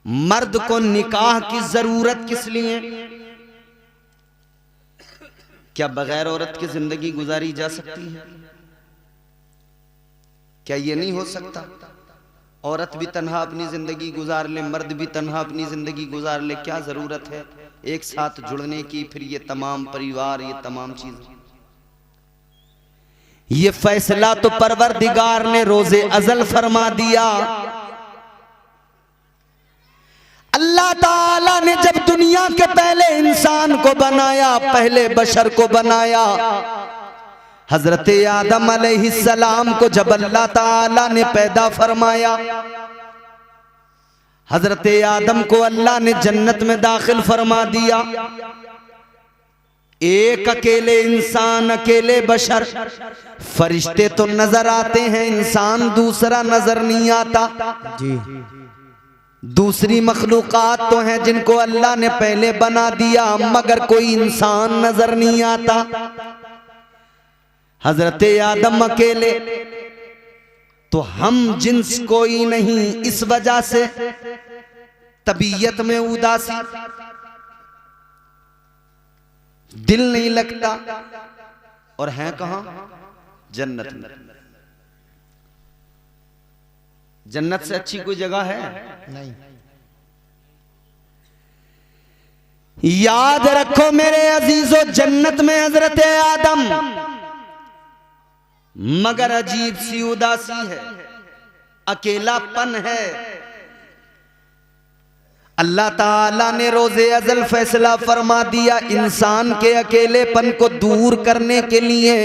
मर्द को निकाह की जरूरत किस लिए? क्या बगैर औरत की जिंदगी गुजारी जा सकती है? क्या ये नहीं हो सकता? औरत भी तन्हा अपनी जिंदगी गुजार ले, मर्द भी तन्हा अपनी जिंदगी गुजार ले, क्या जरूरत है एक साथ जुड़ने की? फिर ये तमाम परिवार, ये तमाम चीजें, ये फैसला तो परवरदिगार ने रोजे अजल फरमा दिया। अल्लाह ताला ने जब दुनिया के पहले इंसान को बनाया, पहले बशर को बनाया, हजरत आदम अलैहिस्सलाम को जब अल्लाह ताला ने पैदा फरमाया, हजरत आदम को अल्लाह ने जन्नत में दाखिल फरमा दिया। एक अकेले इंसान, अकेले बशर, फरिश्ते तो नजर आते हैं, इंसान दूसरा नजर नहीं आता जी। दूसरी मखलूकात तो हैं जिनको अल्लाह ने पहले बना दिया, मगर कोई इंसान नजर नहीं आता। हजरत आदम अकेले, तो हम जिन्स कोई नहीं, इस वजह से तबीयत में उदासी, दिल नहीं लगता, और हैं कहां? जन्नत में। जन्नत से अच्छी कोई जगह है? नहीं। याद रखो मेरे अजीजों, जन्नत में हजरत आदम, मगर अजीब सी उदासी है, अकेलापन है। अल्लाह ताला ने रोजे अजल फैसला फरमा दिया, इंसान के अकेलेपन को दूर करने के लिए,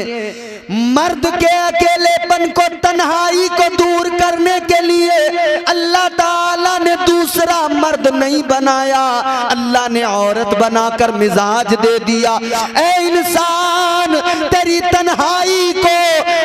मर्द के अकेलेपन को, तन्हाई को दूर करने के लिए अल्लाह ताला ने दूसरा मर्द नहीं बनाया, अल्लाह ने औरत बनाकर मिजाज दे दिया। ऐ इंसान, तेरी तन्हाई को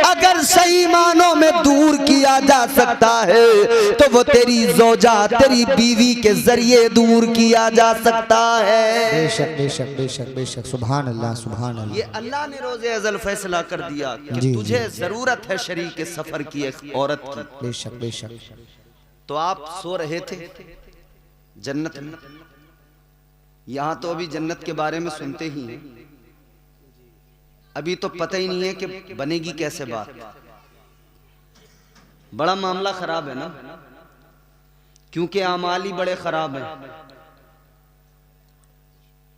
अगर सही मानों में दूर किया जा सकता है तो वो तेरी ज़ौजा, तेरी बीवी के जरिए दूर किया जा सकता है। बेशक बेशक बेशक बेशक, सुभान अल्लाह सुभान अल्लाह। ये अल्लाह ने रोजे अज़ल फैसला कर दिया कि तुझे जरूरत है शरीक सफर की, एक औरत की। बेशक बेशक। तो आप सो रहे थे जन्नत में, यहां तो अभी जन्नत के बारे में सुनते ही हैं, अभी तो पता ही नहीं है कि बनेगी कैसे बात। बड़ा मामला खराब है ना, क्योंकि आमाल ही बड़े खराब हैं।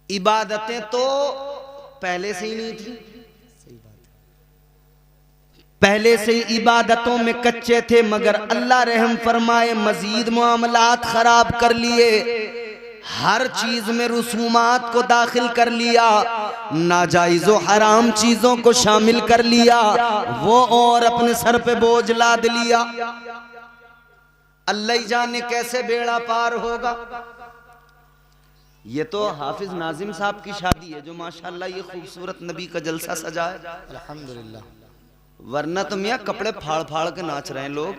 इबादतें तो पहले से ही नहीं थी, पहले से ही इबादतों में कच्चे थे, मगर अल्लाह रहम फरमाए मजीद मामलात खराब कर लिए, हर चीज में रसूमात को दाखिल कर लिया, नाजायज़ और हराम चीजों को शामिल कर लिया, वो और अपने सर पे बोझ लाद लिया। अल्लाह ही जाने कैसे बेड़ा पार होगा। ये तो हाफिज नाजिम साहब की शादी है जो माशाल्लाह ये खूबसूरत नबी का जलसा सजा है, अल्हम्दुलिल्लाह। वरना तो मियाँ कपड़े फाड़ फाड़ के नाच रहे हैं लोग,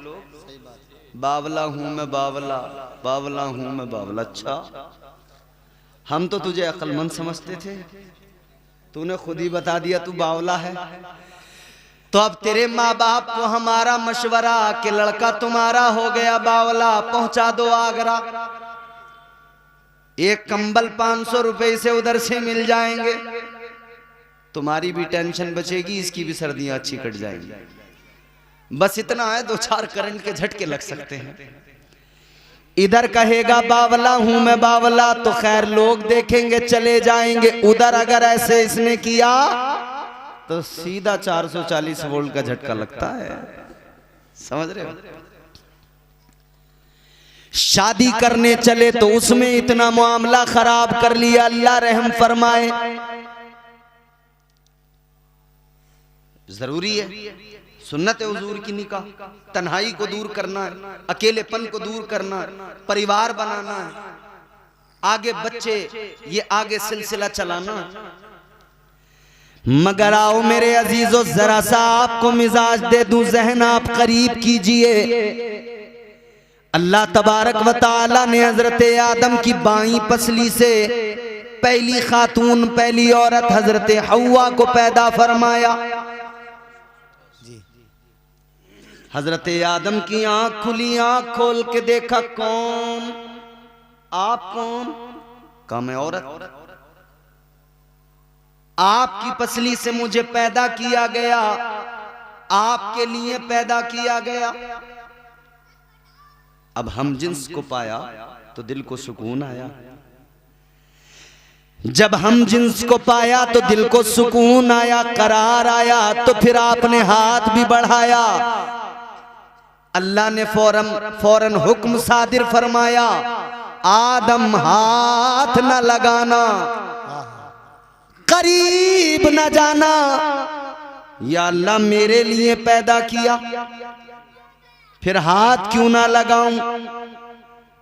बावला हूं मैं बावला, बावला हूं मैं बावला। अच्छा, हम तो तुझे अक्लमंद समझते थे, तूने खुद ही बता दिया तू बावला है। तो अब तेरे माँ बाप को हमारा मशवरा कि लड़का तुम्हारा हो गया बावला, पहुंचा दो आगरा, एक कंबल 500 रुपए से उधर से मिल जाएंगे, तुम्हारी भी टेंशन बचेगी, इसकी भी सर्दियां अच्छी कट जाएंगी। बस इतना है, 2-4 करंट के झटके लग सकते हैं। इधर कहेगा बावला हूं मैं बावला तो खैर लोग देखेंगे चले जाएंगे, उधर अगर ऐसे इसने किया तो सीधा 440 वोल्ट का झटका लगता है, समझ रहे हो। शादी करने चले तो उसमें इतना मामला खराब कर लिया, अल्लाह रहम फरमाए। जरूरी है, सुन्नत है हुजूर की निकाह, तन्हाई को दूर करना है, अकेलेपन को दूर करना है, परिवार बनाना है, आगे बच्चे, ये आगे सिलसिला चलाना है। मगर आओ मेरे अजीजों, जरा सा आपको मिजाज दे दूं, जहन आप करीब कीजिए। अल्लाह तबारक व तआला ने हजरत आदम की बाईं पसली से पहली खातून, पहली औरत हजरत हव्वा को पैदा फरमाया। हजरत आदम की आंख खुली, आंख खोल के देखा कौन? आप कौन? कहा मैं औरत। आपकी पसली से मुझे पैदा किया गया, आपके लिए पैदा किया गया। अब हम जिन्स को पाया तो दिल को सुकून आया। जब हम जिन्स को पाया तो दिल को सुकून आया, करार आया। तो फिर आपने हाथ भी बढ़ाया। अल्लाह ने फौरन हुक्म सादिर फरमाया, आदम हाथ न लगाना, करीब न जाना। या अल्लाह मेरे लिए पैदा किया, फिर हाथ क्यों ना लगाऊं?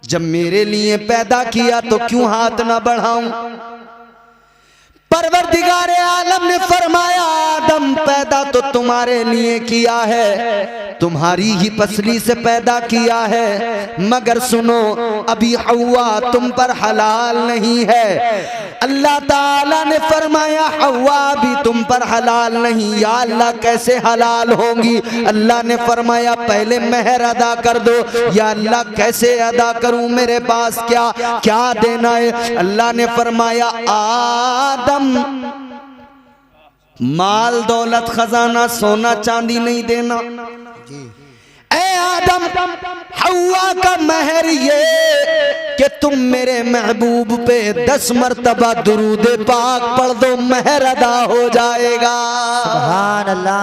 जब मेरे लिए पैदा किया तो क्यों हाथ ना बढ़ाऊं? परवरदिगार आलम ने फरमाया, आदम पैदा तो तुम्हारे लिए किया है, तुम्हारी ही पसली से पैदा किया है, मगर सुनो अभी हव्वा तुम पर हलाल नहीं है। अल्लाह ताला ने फरमाया हव्वा भी तुम पर हलाल नहीं। या अल्लाह कैसे हलाल होंगी? अल्लाह ने फरमाया पहले मेहर अदा कर दो। या अल्लाह कैसे अदा करूं, मेरे पास क्या क्या देना है? अल्लाह ने फरमाया आदम माल दौलत खजाना सोना चांदी नहीं देना। ऐ आदम हव्वा का महर ये कि तुम मेरे महबूब पे 10 मरतबा दुरूद पाक पढ़ दो, महर अदा हो जाएगा।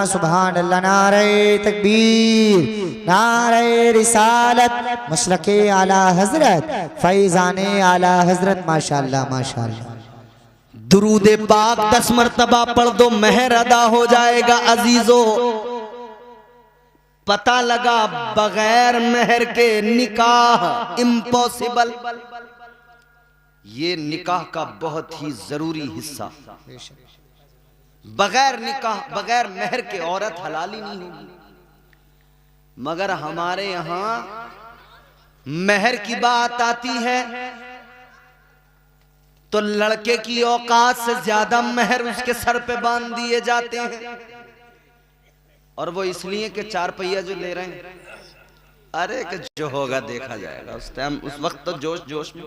सुभान अल्लाह, नारे तकबीर, नारे रिसालत, मसलके आला हजरत, फैजाने आला हजरत, माशाअल्लाह माशाअल्लाह। दुरूद पाक 10 मरतबा पढ़ दो, महर अदा हो जाएगा। अजीजो पता लगा बगैर मेहर के निकाह इम्पॉसिबल। ये निकाह का बहुत ही जरूरी हिस्सा। बगैर निकाह बगैर मेहर के औरत हलाल ही नहीं होगी। मगर हमारे यहां मेहर की बात आती है तो लड़के की औकात से ज्यादा मेहर उसके सर पे बांध दिए जाते हैं। और वो इसलिए कि 4 पहिया जो ले रहे हैं, अरे कि जो होगा देखा जाएगा। उस टाइम उस वक्त तो जोश जोश में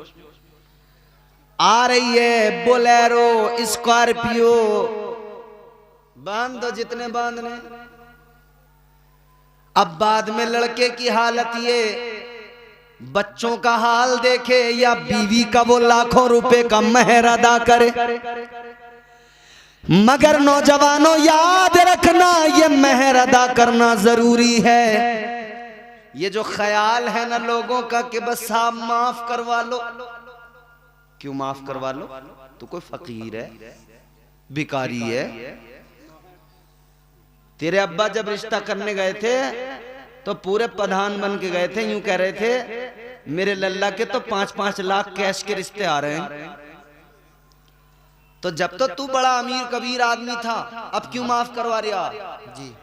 आ रही है बोलेरो स्कॉर्पियो, बांध दो जितने बांधने। अब बाद में लड़के की हालत ये, बच्चों का हाल देखे या बीवी का वो लाखों रुपए का मेहर अदा करे। मगर नौजवानों याद रखना ये मेहर अदा करना जरूरी है। ये जो ख्याल है ना लोगों का कि बस साहब माफ करवा लो, क्यों माफ करवा लो? तू कोई फकीर है, भिखारी है? तेरे अब्बा जब रिश्ता करने गए थे तो पूरे प्रधान बन के गए थे, यूं कह रहे थे मेरे लल्ला के तो 5-5 लाख कैश के रिश्ते आ रहे हैं। तो जब तो तू बड़ा अमीर कबीर आदमी था, अब क्यों माफ करवा रहा जी?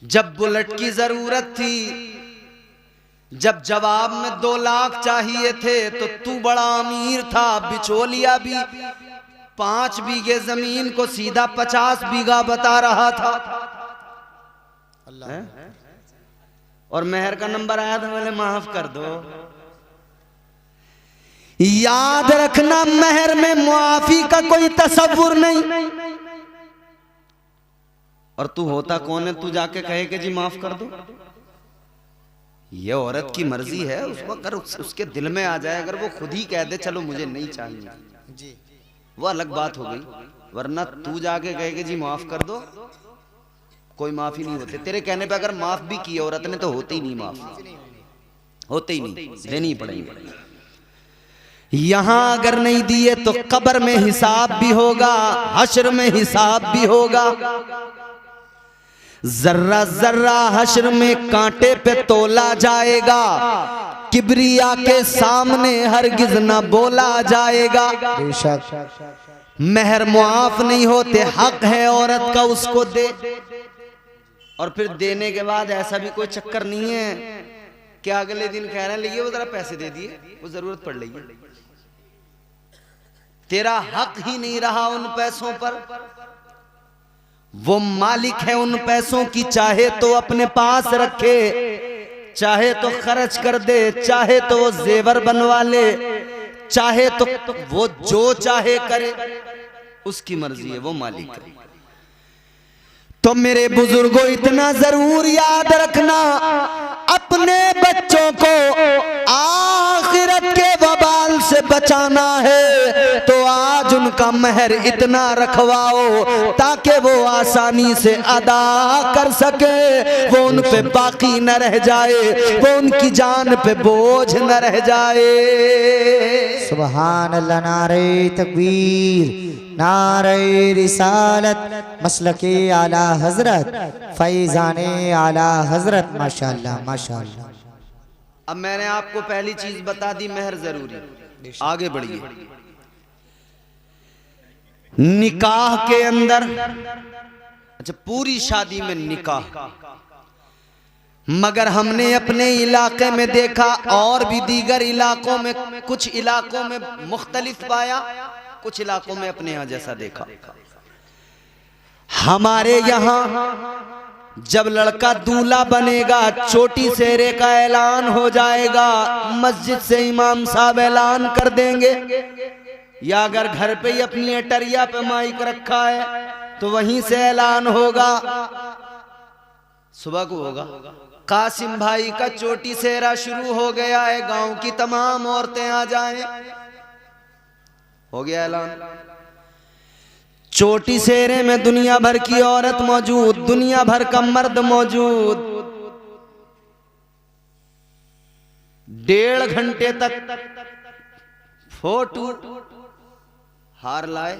जब बुलेट की जरूरत थी, जब जवाब में 2 लाख चाहिए थे तो तू बड़ा अमीर था, बिचौलिया भी 5 बीघे जमीन को सीधा 50 बीघा बता रहा था। और मेहर का नंबर आया था, बोले माफ कर दो। याद रखना मेहर में मुआफी का कोई तसव्वुर नहीं। और तू होता कौन है तू जाके कहे कि जी माफ कर दो? ये औरत की मर्जी है। उसको अगर उसके दिल में आ जाए, अगर वो खुद ही कह दे चलो मुझे नहीं चाहिए जी, वो अलग बात हो गई। वरना तू जाके कहे कि जी माफ कर दो, कोई माफी नहीं होते। तेरे कहने पे अगर माफ भी की औरत ने तो होते ही नहीं, माफ होते ही नहीं, देनी ही पड़ेगी। यहां अगर नहीं दिए तो कब्र में हिसाब भी होगा, हश्र में हिसाब भी होगा। जर्रा जर्रा हश्र में कांटे पे तोला जाएगा, किबरिया के सामने हरगिज न बोला जाएगा। मेहर मुआफ नहीं होते, हक है औरत का उसको दे। और फिर देने के बाद ऐसा भी कोई चक्कर नहीं है कि अगले दिन कह रहे हैं लिए वो जरा पैसे दे दिए, वो जरूरत पड़ रही है। तेरा हक ही नहीं रहा उन पैसों पर। वो मालिक है उन पैसों की, चाहे तो अपने पास रखे, चाहे तो खर्च कर दे, चाहे तो वो जेवर बनवा ले, चाहे तो वो जो चाहे करे, उसकी मर्जी है, वो मालिक है। तो मेरे बुजुर्गों इतना जरूर याद रखना, अपने बच्चों को आखिरत के वबाल से बचाना है तो आज उनका महर इतना रखवाओ ताकि वो आसानी से अदा कर सके, वो उन पे बाकी न रह जाए, वो उनकी जान पे बोझ न रह जाए। सुभान अल्लाह, नारे तकबीर, नारे रिसालत, मसलके आला हजरत, फैजाने आला हजरत, माशाअल्लाह माशाअल्लाह। अब मैंने आपको पहली चीज बता दी, मेहर जरूरी। आगे बढ़िए। निकाह के अंदर, अच्छा पूरी शादी में निकाह, मगर हमने अपने इलाके में देखा और भी दीगर इलाकों में, कुछ इलाकों में मुख्तलिफ पाया, कुछ इलाकों में अपने यहां जैसा देखा। हमारे यहां जब लड़का दूल्हा बनेगा, छोटी सेहरे का ऐलान हो जाएगा, मस्जिद से इमाम साहब ऐलान कर देंगे, या अगर घर पे ही अपनी अटरिया पे माइक रखा है तो वहीं से ऐलान होगा, सुबह को होगा, कासिम भाई का चोटी सेहरा शुरू हो गया है, गांव की तमाम औरतें आ जाएं, हो गया ऐलान। चोटी सेहरे में दुनिया भर की औरत मौजूद, दुनिया भर का मर्द मौजूद, 1.5 घंटे तक फोटो हार लाए,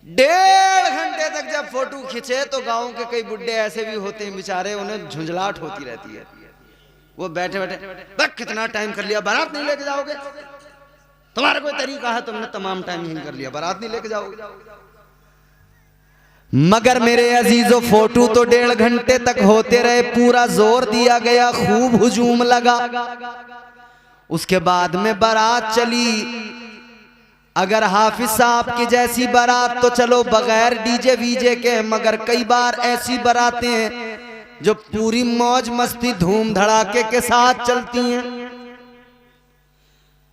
1.5 घंटे तक जब फोटो खींचे तो गांव के कई बुड्ढे ऐसे भी होते हैं बेचारे, उन्हें झुंझलाहट होती रहती है, वो बैठे बैठे कितना टाइम कर लिया, बारात नहीं लेके जाओगे, तुम्हारा कोई तरीका है, तुमने तमाम टाइम यही कर लिया, बारात नहीं लेके जाओगे। मगर मेरे अजीजों फोटो तो 1.5 घंटे तक होते रहे, पूरा जोर दिया गया, खूब हुजूम लगा, उसके बाद में बारात चली। अगर हाफिज साहब की जैसी बारात तो चलो बगैर डीजे वीजे के, मगर कई बार ऐसी बारातें हैं जो पूरी मौज मस्ती धूम धड़ाके के साथ चलती हैं,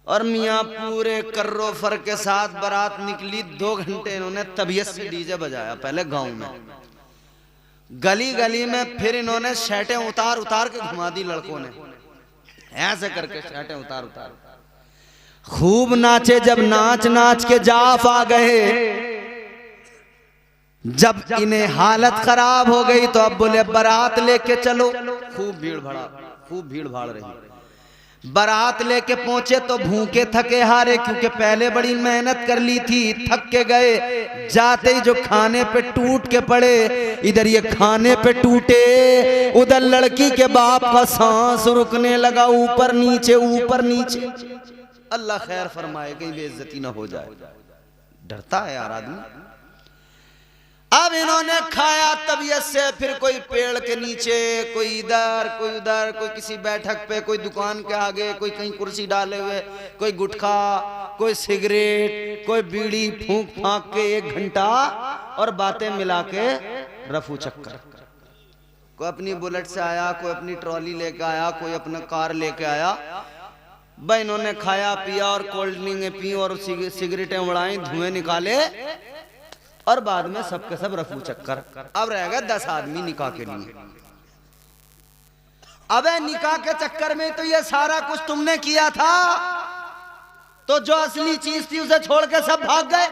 और मियाँ पूरे कर्रो फर के साथ बारात निकली, 2 घंटे इन्होंने तबीयत से डीजे बजाया, पहले गांव में, गली गली में, फिर इन्होंने शर्टें उतार उतार के घुमा दी लड़कों ने, ऐसे करके शर्टें उतार उतार खूब नाचे। जब नाच नाच के जाफ आ गए, जब इन्हें हालत खराब हो गई तो अब बोले बारात लेके चलो, खूब भीड़ भाड़ रही, बारात लेके पहुंचे तो भूखे थके हारे, क्योंकि पहले बड़ी मेहनत कर ली थी, थक के गए, जाते ही जो खाने पे टूट के पड़े, इधर ये खाने पे टूटे, उधर लड़की के बाप का सांस रुकने लगा, ऊपर नीचे। अल्लाह खैर फरमाए कहीं बेइज्जती ना हो जाए, डरता है यार आदमी। अब इन्होंने खाया तबीयत से, फिर कोई पेड़ के नीचे, कोई इधर कोई उधर, कोई किसी बैठक पे, कोई दुकान के आगे, कोई कहीं कुर्सी डाले हुए, कोई गुटखा, कोई सिगरेट, कोई बीड़ी फूंक फांक के 1 घंटा, और बातें मिला के रफू चक्कर। कोई अपनी बुलेट से आया, कोई अपनी ट्रॉली लेके आया, कोई अपना कार लेके आया, भाई इन्होंने खाया पिया और कोल्ड ड्रिंक पी और सिगरेटें उड़ाई, धुएं निकाले, और बाद में सबके सब रफू चक्कर। अब रह गए 10 आदमी निकाह के लिए। अबे निकाह के चक्कर में तो ये सारा कुछ तुमने किया था, तो जो असली चीज थी उसे छोड़ के सब भाग गए।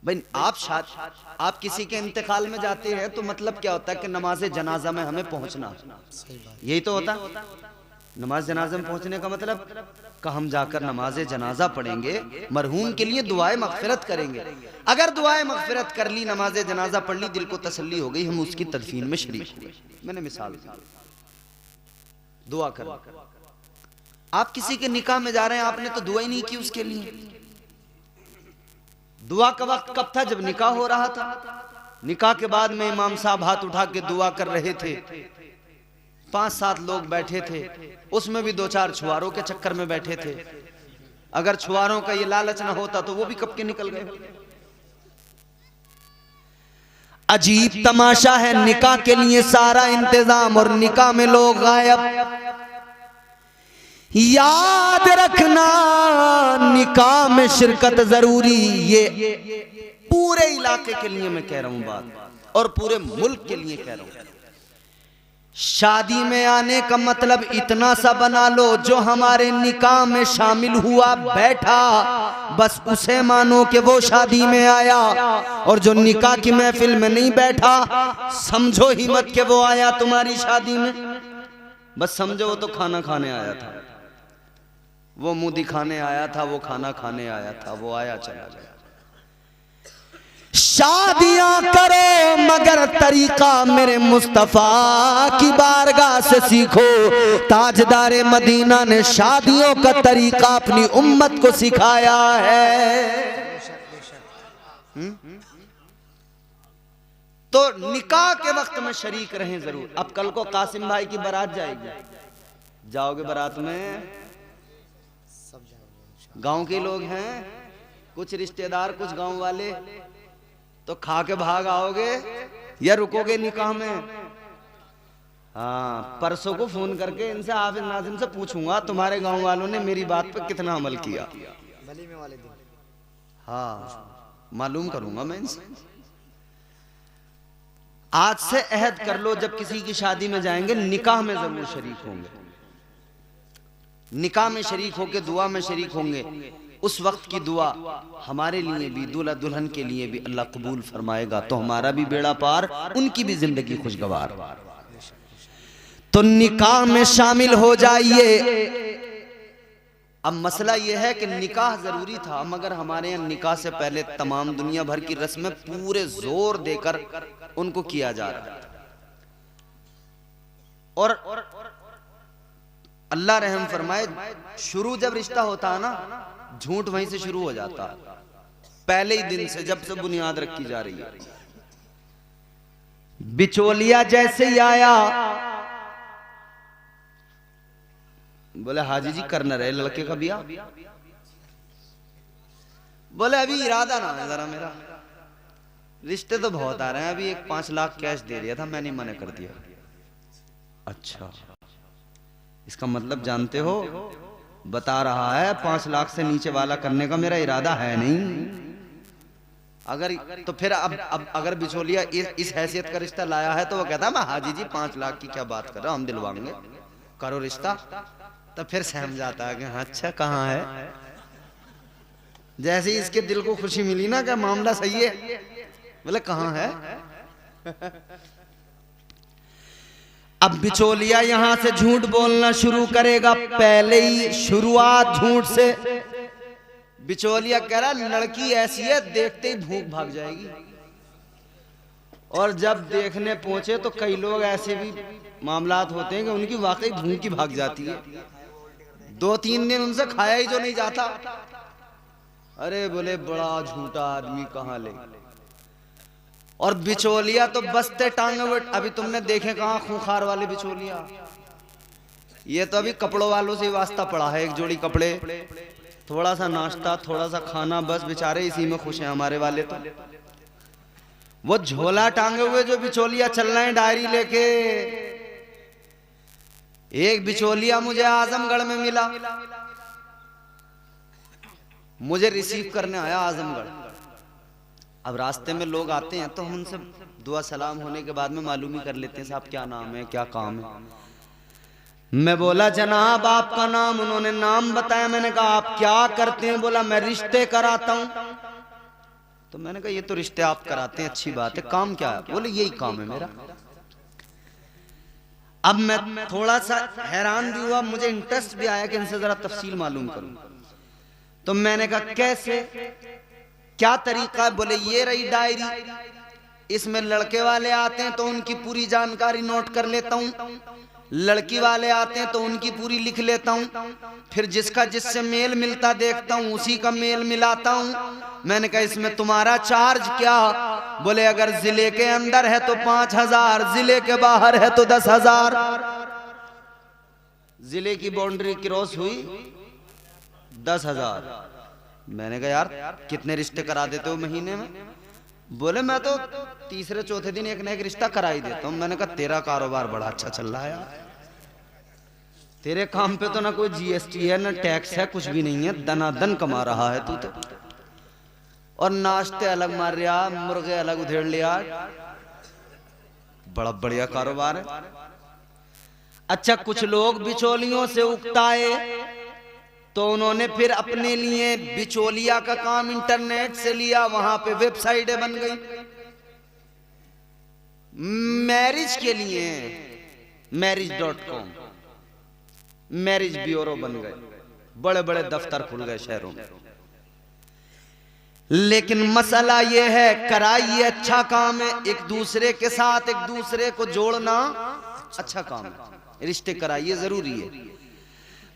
भाई आप किसी के इंतकाल में जाते हैं तो मतलब क्या होता है कि नमाज जनाजा में हमें पहुंचना, यही तो होता है। नमाज जनाजा में पहुंचने का मतलब कि हम जाकर नमाज जनाजा पढ़ेंगे, मरहूम के लिए दुआए मगफिरत करेंगे। अगर दुआए मगफिरत कर ली, नमाज जनाजा पढ़ ली, दिल को तसल्ली हो गई, हम उसकी तदफीन में शरीक हुए। मैंने मिसाल दी, दुआ कर। आप किसी के निकाह में जा रहे हैं, आपने तो दुआ ही नहीं की उसके लिए। दुआ का वक्त कब था? जब निकाह हो रहा था। निकाह के बाद में इमाम साहब हाथ उठा के दुआ कर रहे थे, 5-7 लोग बैठे थे, उसमें भी 2-4 छुआरों के चक्कर में बैठे थे। अगर छुआरों का ये लालच ना होता तो वो भी कब के निकल गए। अजीब तमाशा है, निकाह के लिए सारा इंतजाम और निकाह में लोग गायब। याद रखना निकाह में शिरकत जरूरी, ये पूरे इलाके के लिए मैं कह रहा हूं बात, और पूरे मुल्क के लिए कह रहा हूं। शादी में आने का मतलब इतना सा बना लो, जो हमारे निकाह में शामिल हुआ बैठा बस उसे मानो कि वो शादी में आया, और जो निकाह की महफिल में नहीं बैठा समझो ही मत कि वो आया तुम्हारी शादी में। बस समझो वो तो खाना खाने आया था, वो मुंह दिखाने आया था, वो खाना खाने आया था, वो आया चला गया। शादियां करो मगर तरीका मेरे मुस्तफा की बारगाह से सीखो। ताजदारे मदीना ने शादियों का तरीका अपनी उम्मत को सिखाया है। तो निकाह के वक्त में शरीक रहें जरूर। अब कल को कासिम भाई की बारात जाएगी, जाओगे बारात में? गांव के लोग हैं, कुछ रिश्तेदार, कुछ गांव वाले, तो खा के भाग आओगे या रुकोगे निकाह में? हाँ, परसों को फोन करके इनसे हाफिज नाजिम से पूछूंगा तुम्हारे गांव वालों ने मेरी बात पर कितना अमल किया। हाँ, मालूम करूंगा मैं इनसे। आज से अहद कर लो, जब किसी की शादी में जाएंगे निकाह में जरूर शरीक होंगे, निकाह में शरीक होके दुआ में शरीक होंगे। उस वक्त की दुआ हमारे लिए भी, दूल्हा दुल्हन के लिए भी अल्लाह कबूल फरमाएगा, तो हमारा भी बेड़ा पार, उनकी भी जिंदगी खुशगवार। तो निकाह में शामिल हो जाइए। अब मसला यह है कि निकाह जरूरी था, मगर हमारे यहाँ निकाह से पहले तमाम दुनिया भर की रस्में पूरे जोर देकर उनको किया जा रहा है। और अल्लाह रहम फरमाए, शुरू जब रिश्ता होता है ना, झूठ वहीं से शुरू हो जाता, पहले ही दिन से, जब से बुनियाद रखी जा रही है। बिचौलिया जैसे ही आया, बोले हाजी जी कर न रहे लड़के का बिया? बोले अभी इरादा ना है जरा मेरा, रिश्ते तो बहुत आ रहे हैं, अभी एक 5 लाख कैश दे दिया था, मैंने मना कर दिया। अच्छा, इसका मतलब जानते हो, बता रहा है 5 लाख से नीचे वाला करने का मेरा इरादा है नहीं। अगर तो फिर अब अगर बिचौलिया इस हैसियत का रिश्ता लाया है, तो वो कहता है मैं हाजी जी 5 लाख की क्या बात कर रहा हूं, हम दिलवाएंगे, करो रिश्ता। तो फिर सहम जाता है कि अच्छा कहाँ है। जैसे ही इसके दिल को खुशी मिली ना कि मामला सही है, बोले कहाँ है। अब बिचौलिया यहां से झूठ बोलना शुरू करेगा, पहले ही शुरुआत झूठ से। बिचौलिया कह रहा लड़की ऐसी है, देखते ही भूख भाग जाएगी। और जब देखने पहुंचे तो कई लोग ऐसे भी मामलात होते हैं कि उनकी वाकई भूख ही भाग जाती है, 2-3 दिन उनसे खाया ही जो नहीं जाता। अरे बोले बड़ा झूठा आदमी कहाँ ले। और बिचौलिया तो बसते टांगे। अभी तुमने देखे कहाँ खूंखार वाले बिचौलिया, ये तो अभी कपड़ों वालों से वास्ता पड़ा है, एक जोड़ी कपड़े, थोड़ा सा नाश्ता, थोड़ा सा खाना, बस बेचारे इसी में खुश हैं हमारे वाले। तो वो झोला टांगे हुए जो बिचौलिया चल रहे हैं डायरी लेके। एक बिचौलिया मुझे आजमगढ़ में मिला, मुझे रिसीव करने आया आजमगढ़। अब रास्ते में लोग आते हैं तो हम उनसे दुआ सलाम होने के बाद में मालूम ही कर लेते हैं साहब क्या नाम है, क्या काम है। मैं बोला जनाब आपका नाम? उन्होंने नाम बताया। मैंने कहा आप क्या करते हैं? बोला मैं रिश्ते कराता हूं। तो मैंने कहा ये तो रिश्ते आप कराते हैं, अच्छी बात है, काम क्या है? बोले यही काम है मेरा। अब मैं थोड़ा सा हैरान भी हुआ, मुझे इंटरेस्ट भी आया कि इनसे जरा तफसील मालूम करूं। तो मैंने कहा कैसे, क्या तरीका है? बोले ये रही डायरी, इसमें लड़के वाले आते हैं तो उनकी पूरी जानकारी नोट कर लेता हूं, लड़की वाले आते हैं तो उनकी पूरी लिख लेता हूं, फिर जिसका जिससे मेल मिलता देखता हूं, उसी का मेल मिलाता हूं। मैंने कहा इसमें तुम्हारा चार्ज क्या? बोले अगर जिले के अंदर है तो 5000, जिले के बाहर है तो 10,000। जिले की बाउंड्री क्रॉस हुई 10,000। मैंने कहा यार कितने रिश्ते करा देते हो महीने में? बोले मैं तो तीसरे चौथे दिन एक ना एक रिश्ता करा ही देता हूँ। मैंने कहा तेरा कारोबार बड़ा अच्छा चल रहा है यार, तेरे काम पे तो ना कोई जीएसटी है ना टैक्स है, कुछ भी नहीं है, दनादन कमा रहा है तू तो। और नाश्ते अलग मार रहा, मुर्गे अलग उधेड़ लिया, बड़ा बढ़िया कारोबार है। अच्छा कुछ लोग बिचौलियों से उकताए तो उन्होंने फिर अपने लिए बिचौलिया का काम इंटरनेट से लिया, वहां पे वेबसाइटें बन गई मैरिज के लिए, marriage.com, मैरिज ब्यूरो बन गए, बड़े बड़े दफ्तर खुल गए शहरों में। लेकिन मसला यह है, कराइए अच्छा काम है, एक दूसरे के साथ एक दूसरे को जोड़ना अच्छा काम है, रिश्ते कराइए जरूरी है।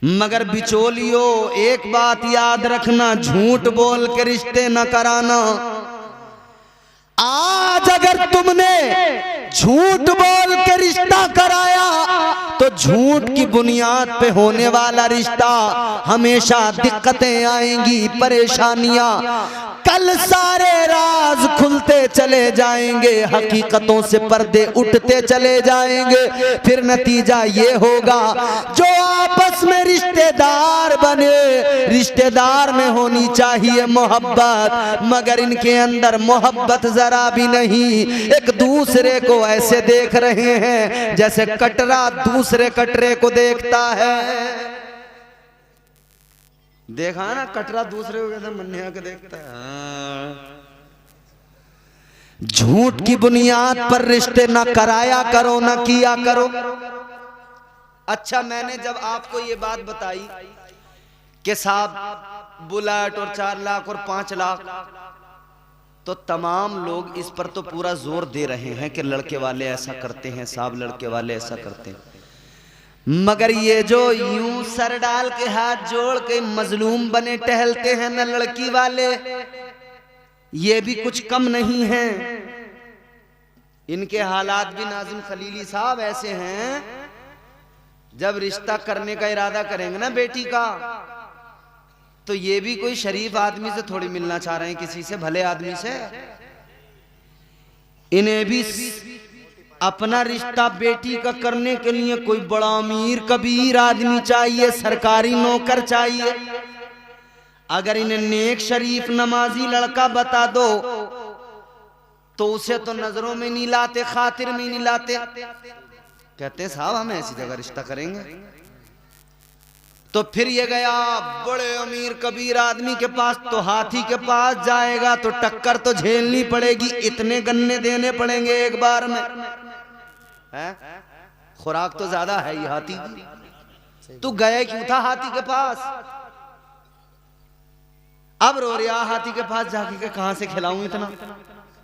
मगर बिचौलियों एक बात याद रखना, झूठ बोल के रिश्ते न कराना। आज अगर तुमने झूठ बोल के रिश्ता कराया तो झूठ की बुनियाद पे होने वाला रिश्ता हमेशा दिक्कतें आएंगी, परेशानियां, कल सारे राज खुलते चले जाएंगे, हकीकतों से पर्दे उठते चले जाएंगे। फिर नतीजा ये होगा जो आपस में रिश्तेदार बने, रिश्तेदार में होनी चाहिए मोहब्बत, मगर इनके अंदर मोहब्बत जरा भी नहीं। एक दूसरे को ऐसे देख रहे हैं जैसे कटरा दूसरे कटरे को देखता है। देखा ना, कटरा दूसरे को कैसे मन्निया के देखता है। झूठ की बुनियाद पर रिश्ते ना कराया करो, ना किया करो। अच्छा मैंने जब आपको ये बात बताई कि साहब बुलेट और 4 लाख और 5 लाख, तो तमाम लोग इस पर तो पूरा जोर दे रहे हैं कि लड़के वाले ऐसा करते हैं साहब, लड़के वाले ऐसा करते हैं। मगर ये जो यूं सर डाल के हाथ जोड़ के मजलूम बने टहलते हैं न लड़की वाले, ये भी कुछ कम नहीं है। इनके हालात भी नाज़िम खलीली साहब ऐसे हैं, जब रिश्ता करने का इरादा करेंगे ना बेटी का, तो ये भी कोई शरीफ आदमी से थोड़ी मिलना चाह रहे हैं, किसी से भले आदमी से। इन्हें भी अपना रिश्ता बेटी का करने के लिए कोई बड़ा अमीर कबीर आदमी चाहिए, सरकारी नौकर चाहिए। अगर इन्हें नेक शरीफ नमाजी लड़का बता दो तो उसे तो नजरों में नहीं लाते, खातिर में नहीं लाते। कहते साहब हम ऐसी जगह रिश्ता करेंगे। तो फिर ये गया बड़े अमीर कबीर आदमी के पास, तो हाथी के पास जाएगा तो टक्कर तो झेलनी पड़ेगी, इतने गन्ने देने पड़ेंगे एक बार में। खुराक तो ज्यादा है ये हाथी की। तू गए क्यों था हाथी के पास? अब रो रहा हाथी के पास जाके के कहां से खिलाऊं इतना,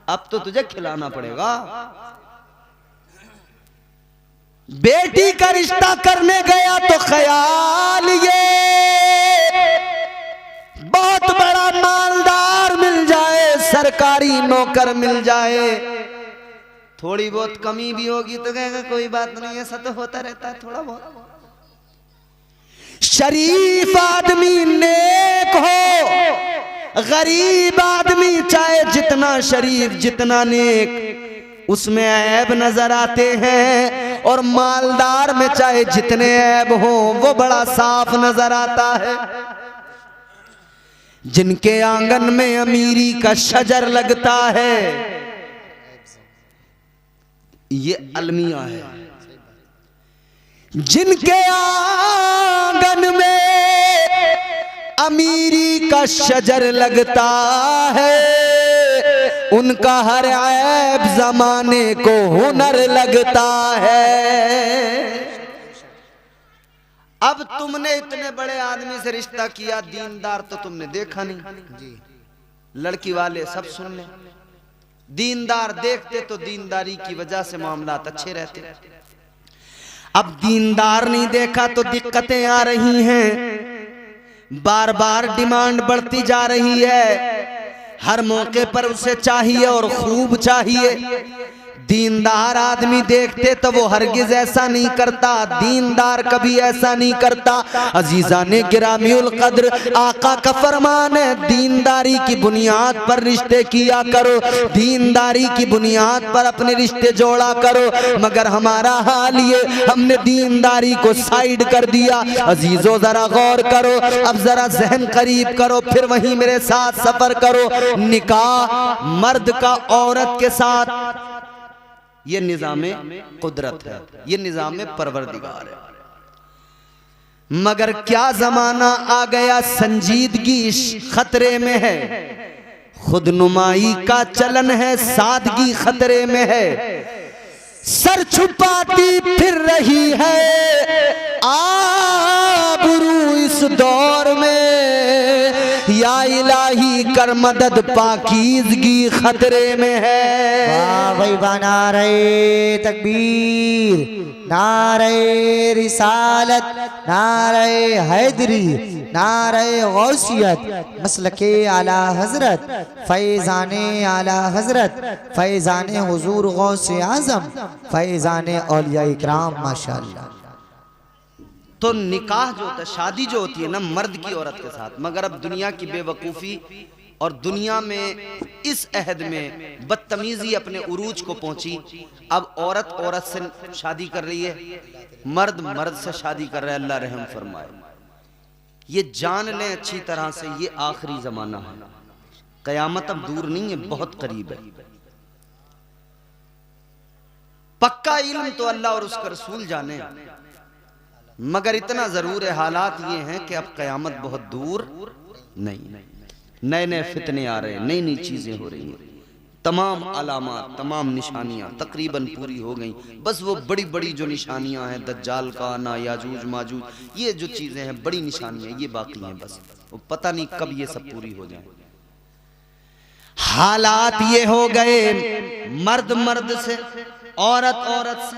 अब तो तुझे खिलाना पड़ेगा। बेटी का रिश्ता करने गया तो ख्याल ये बहुत बड़ा मालदार मिल जाए, सरकारी नौकर मिल जाए, थोड़ी बहुत कमी भी होगी तो कहेगा कोई बात नहीं, ऐसा तो होता रहता है थोड़ा बहुत। शरीफ आदमी नेक हो, गरीब आदमी चाहे जितना शरीफ जितना नेक, उसमें ऐब नजर आते हैं, और मालदार में चाहे जितने ऐब हो वो बड़ा साफ नजर आता है। जिनके आंगन में अमीरी का शजर लगता है ये अलमिया है, जिनके आंगन में अमीरी का शजर लगता है उनका हर ऐब जमाने को हुनर लगता है। अब तुमने इतने बड़े आदमी से रिश्ता किया, दीनदार तो तुमने देखा नहीं, लड़की वाले सब सुन ले। दीनदार देखते तो दीनदारी की वजह से मामलात अच्छे रहते। अब दीनदार नहीं देखा तो दिक्कतें आ रही हैं, बार बार डिमांड बढ़ती जा रही है, हर मौके पर उसे चाहिए और खूब चाहिए। दीनदार आदमी देखते तो वो हरगिज ऐसा नहीं करता, दीनदार कभी ऐसा नहीं करता। अजीजाने गिरामीउल कद्र, आका का फरमान है दीनदारी की बुनियाद पर रिश्ते किया करो, दीनदारी की बुनियाद पर अपने रिश्ते जोड़ा करो। मगर हमारा हाल ये, हमने दीनदारी को साइड कर दिया। अजीजों जरा गौर करो, अब जरा जहन करीब करो, फिर वहीं मेरे साथ सफर करो। निकाह मर्द का औरत के साथ ये निज़ामे कुदरत है, ये निज़ामे परवरदिगार है। मगर क्या जमाना आ गया, संजीदगी खतरे में है, खुदनुमाई का चलन है, सादगी खतरे में है। सर छुपाती फिर रही है आबरू इस दौर में, या इलाही कर मदद पाकीज़गी खतरे में है। वाह भाई वाह, नारे तकबीर, नारे रिसालत, नारे हैदरी, नारे गौसियत, मसलके आला हजरत, फैज़ाने आला हजरत, फैज़ाने हुजूर गौसे आज़म, फैज़ाने औलिया इकराम, माशाअल्लाह। तो निकाह जो होता है, शादी जो होती है ना मर्द की औरत के साथ, मगर अब दुनिया की बेवकूफ़ी और दुनिया में इस अहद में बदतमीजी अपने उरूज को पहुंची। अब औरत औरत से शादी कर रही है, मर्द मर्द से शादी कर रहा है। अल्लाह रहम फरमाए। ये जान लें अच्छी तरह से, ये आखिरी जमाना है, कयामत अब दूर नहीं है, बहुत करीब है। पक्का इल्म तो अल्लाह और उसका रसूल जाने, मगर इतना जरूर है, हालात ये हैं कि अब कयामत बहुत दूर नहीं। नए नए फितने आ रहे हैं, नई नई चीजें हो रही हैं, तमाम अलामात, तमाम निशानियां तकरीबन पूरी हो गई। बस वो बड़ी बड़ी जो निशानियां हैं, दज्जाल का आना, याजूज माजूज, ये जो चीजें हैं बड़ी निशानियां, ये बाकी हैं। बस वो पता नहीं कब ये सब पूरी हो जाए। हालात ये हो गए, मर्द मर्द से, औरत औरत से।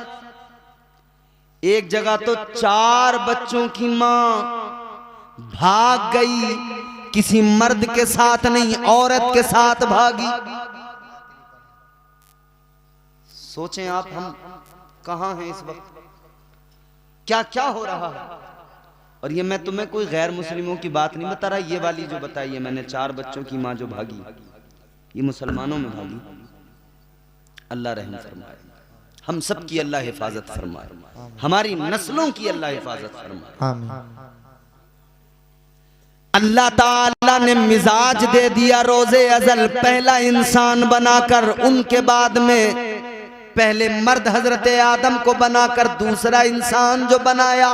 एक जगह तो 4 बच्चों की मां भाग गई, किसी मर्द के साथ नहीं, औरत के साथ भागी। सोचें आप, हम कहां हैं इस वक्त, क्या क्या हो रहा है। और ये मैं तुम्हें कोई गैर मुस्लिमों की बात नहीं बता रहा, ये वाली जो बताई है मैंने, 4 बच्चों की मां जो भागी, ये मुसलमानों में भागी। अल्लाह रहम फरमाए, हम सब की अल्लाह हिफाजत फरमाए, हमारी नस्लों की अल्लाह हिफाजत फरमाए। आमीन। अल्लाह ताला ने मिजाज दे दिया रोज़े अज़ल, पहला इंसान बनाकर, उनके बाद में पहले मर्द हजरत आदम को बनाकर दूसरा इंसान जो बनाया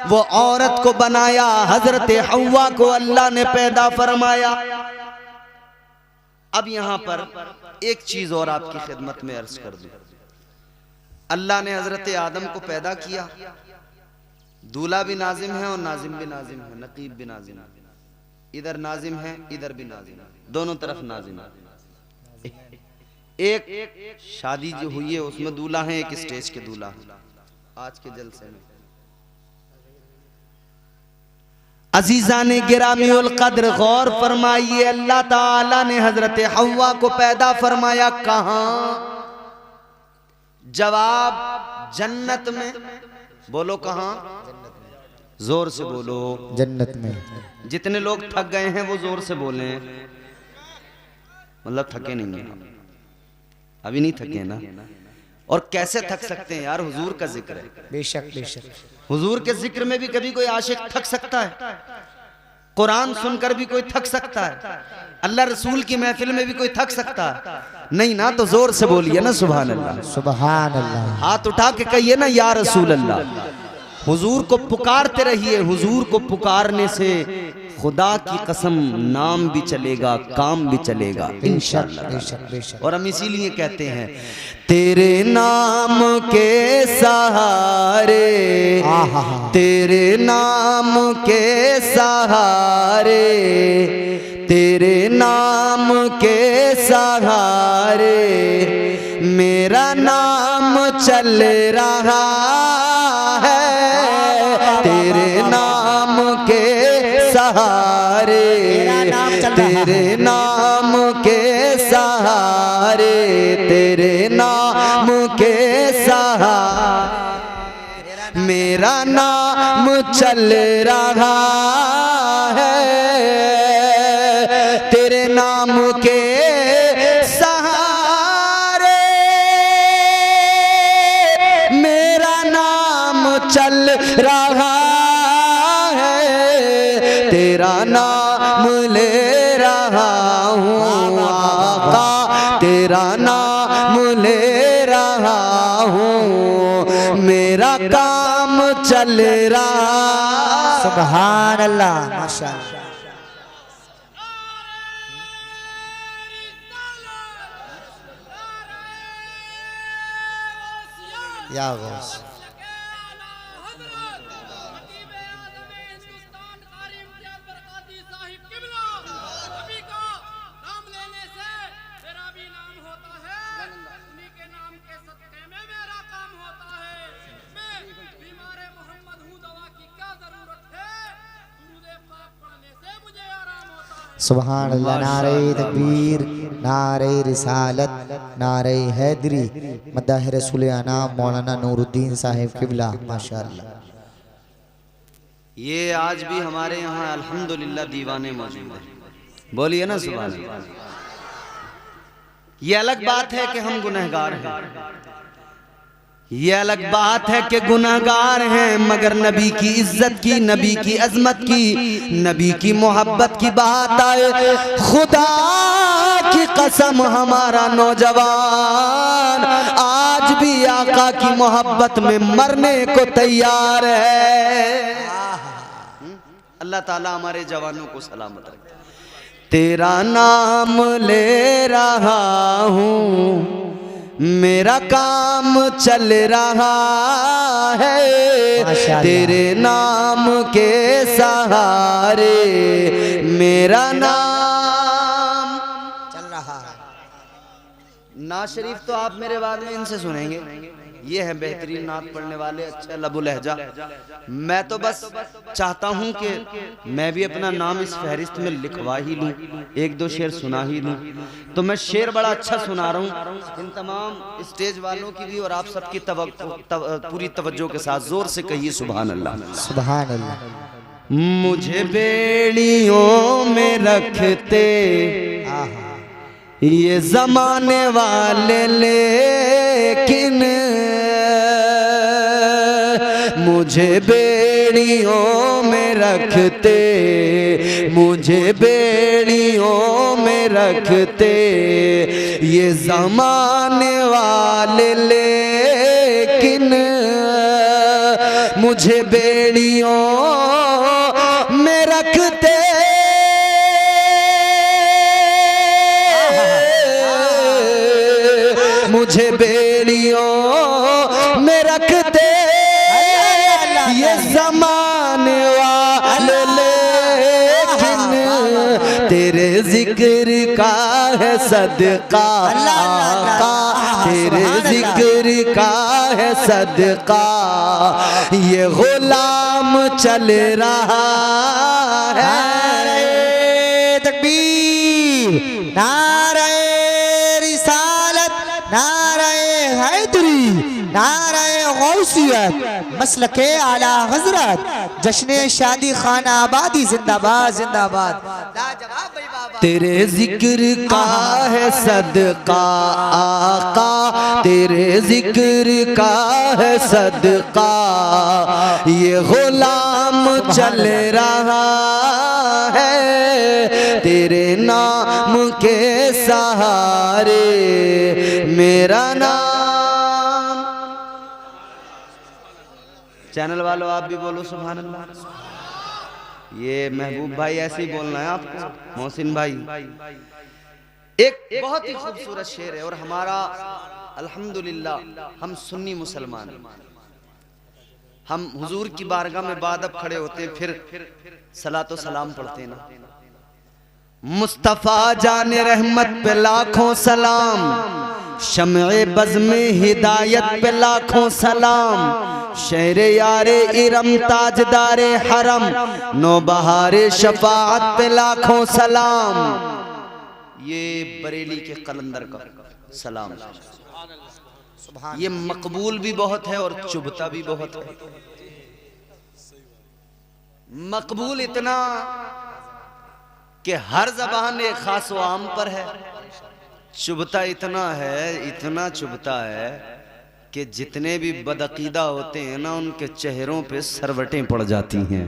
वो औरत को बनाया, हजरत हव्वा को अल्लाह ने पैदा फरमाया। अब यहां पर एक चीज और आपकी खिदमत में अर्ज कर दूं। अल्लाह ने हजरत आदम को पैदा किया, दूल्हा भी नाजिम है और नाजिम भी नाजिम है, नकीब भी नाजिम है। इधर नाजिम है, इधर भी नाजिम है, दोनों तरफ नाजिम है। एक शादी जो हुई है उसमें दूल्हा है, एक स्टेज के दूल्हा है। आज के जलसे में अजीजाने गिरामीउल कद्र गौर फरमाइए, अल्लाह ताला ने हजरत हव्वा को पैदा फरमाया कहां? जवाब जन्नत में। बोलो कहां? जोर से बोलो। जन्नत में। जितने लोग थक गए हैं वो जोर से बोले, मतलब थके नहीं हैं, अभी नहीं थके ना। और कैसे थक सकते हैं यार, हुजूर का जिक्र है। बेशक बेशक। हुजूर के जिक्र में भी कभी कोई आशिक थक सकता है? कुरान सुनकर भी कोई थक सकता है? अल्लाह रसूल की महफिल में भी कोई थक सकता है? नहीं ना। तो जोर से बोलिए ना सुभान अल्लाह, सुभान अल्लाह। हाथ उठा के कहिए ना या रसूल अल्लाह। हुजूर को पुकारते रहिए, हुजूर को पुकारने से खुदा की कसम नाम भी चलेगा, काम भी चलेगा इंशाअल्लाह। बेशक बेशक। और हम इसीलिए कहते हैं तेरे नाम के सहारे, तेरे नाम के सहारे, तेरे नाम के सहारे मेरा नाम चल रहा है, तेरे नाम के सहारे, तेरे नाम के सहारे, तेरे नाम मेरा नाम चल रहा है, तेरे नाम के सहारे मेरा नाम चल रहा है, तेरा नाम ले रहा हूँ आका, तेरा नाम ले रहा हूँ, मेरा काम चल रहा। सुभान अल्लाह, माशाअल्लाह। या गौस सुभान अल्लाह। नारे तकबीर, नारे रिसालत, नारे हैदरी, मद्दाह रसूल आना मौलाना नूरुद्दीन साहिब किबला, माशाअल्लाह। ये आज भी हमारे यहाँ अल्हम्दुलिल्लाह दीवाने मौजूद हैं, बोलिए ना सुभान अल्लाह। ये अलग बात है कि हम गुनहगार हैं, ये अलग बात है कि गुनहगार हैं, मगर नबी की इज्जत की, नबी की अजमत की, नबी की मोहब्बत की बात आए, खुदा की कसम हमारा नौजवान आज भी आका की मोहब्बत में मरने को तैयार है। अल्लाह ताला हमारे जवानों को सलामत रखे। तेरा नाम ले रहा हूँ, मेरा काम चल रहा है, तेरे नाम के सहारे मेरा नाम चल रहा है। नात शरीफ तो आप मेरे बाद में इनसे सुनेंगे, ये है बेहतरीन नात पढ़ने वाले, अच्छा लबु लहजा। मैं तो बस चाहता हूँ कि मैं भी अपना नाम इस फहरिस्त में लिखवा ही लूँ, एक दो शेर सुना ही लूँ। तो मैं शेर बड़ा अच्छा सुना रहा हूँ, इन तमाम स्टेज वालों की भी और आप सबकी पूरी तवज्जो के साथ जोर से कहिए सुभान अल्लाह। सुभान अल्लाह। मुझे बेड़ियों में रखते ये जमाने वाले, लेकिन मुझे बेड़ियों में रखते, मुझे बेड़ियों में रखते ये जमाने वाले, लेकिन मुझे बेड़ियों में रखते मुझे बेड़ियों में रखते ये जमाने वाले, लेकिन तेरे जिक्र का है सदका आका, तेरे जिक्र का है सदका ये गुलाम चल रहा है। नारे तकबीर, नारे रिसालत, नारे हैदरी, नारे गौसियत, मसलके आला हजरत, जश्न शादी खाना आबादी जिंदाबाद जिंदाबाद। तेरे जिक्र का है सदका आका, तेरे जिक्र का है सदका ये गुलाम चल रहा है, तेरे नाम के सहारे मेरा नाम। चैनल वालों आप भी बोलो सुभान अल्लाह। ये महबूब भाई ऐसे ही बोलना है आपको, मोहसिन भाई। एक बहुत ही खूबसूरत शेर है और हमारा अल्हम्दुलिल्लाह हम सुन्नी मुसलमान, हम हुजूर की बारगाह में बादब खड़े होते हैं, फिर सलातो सलाम पढ़ते हैं ना। मुस्तफा जाने रहमत पे लाखों सलाम, शम्ए बज़्म हिदायत पे लाखों सलाम, शेरे यारे इरम ताजदारे हरम, नौबहारे शफाअत पे लाखों सलाम। ये बरेली के कलंदर का सलाम। ये मकबूल भी बहुत है और चुभता भी बहुत है। मकबूल इतना कि हर जबान एक खास व आम पर है, चुभता इतना है, इतना चुभता है कि जितने भी बदअकीदा होते हैं ना, उनके चेहरों पे सरवटें पड़ जाती हैं।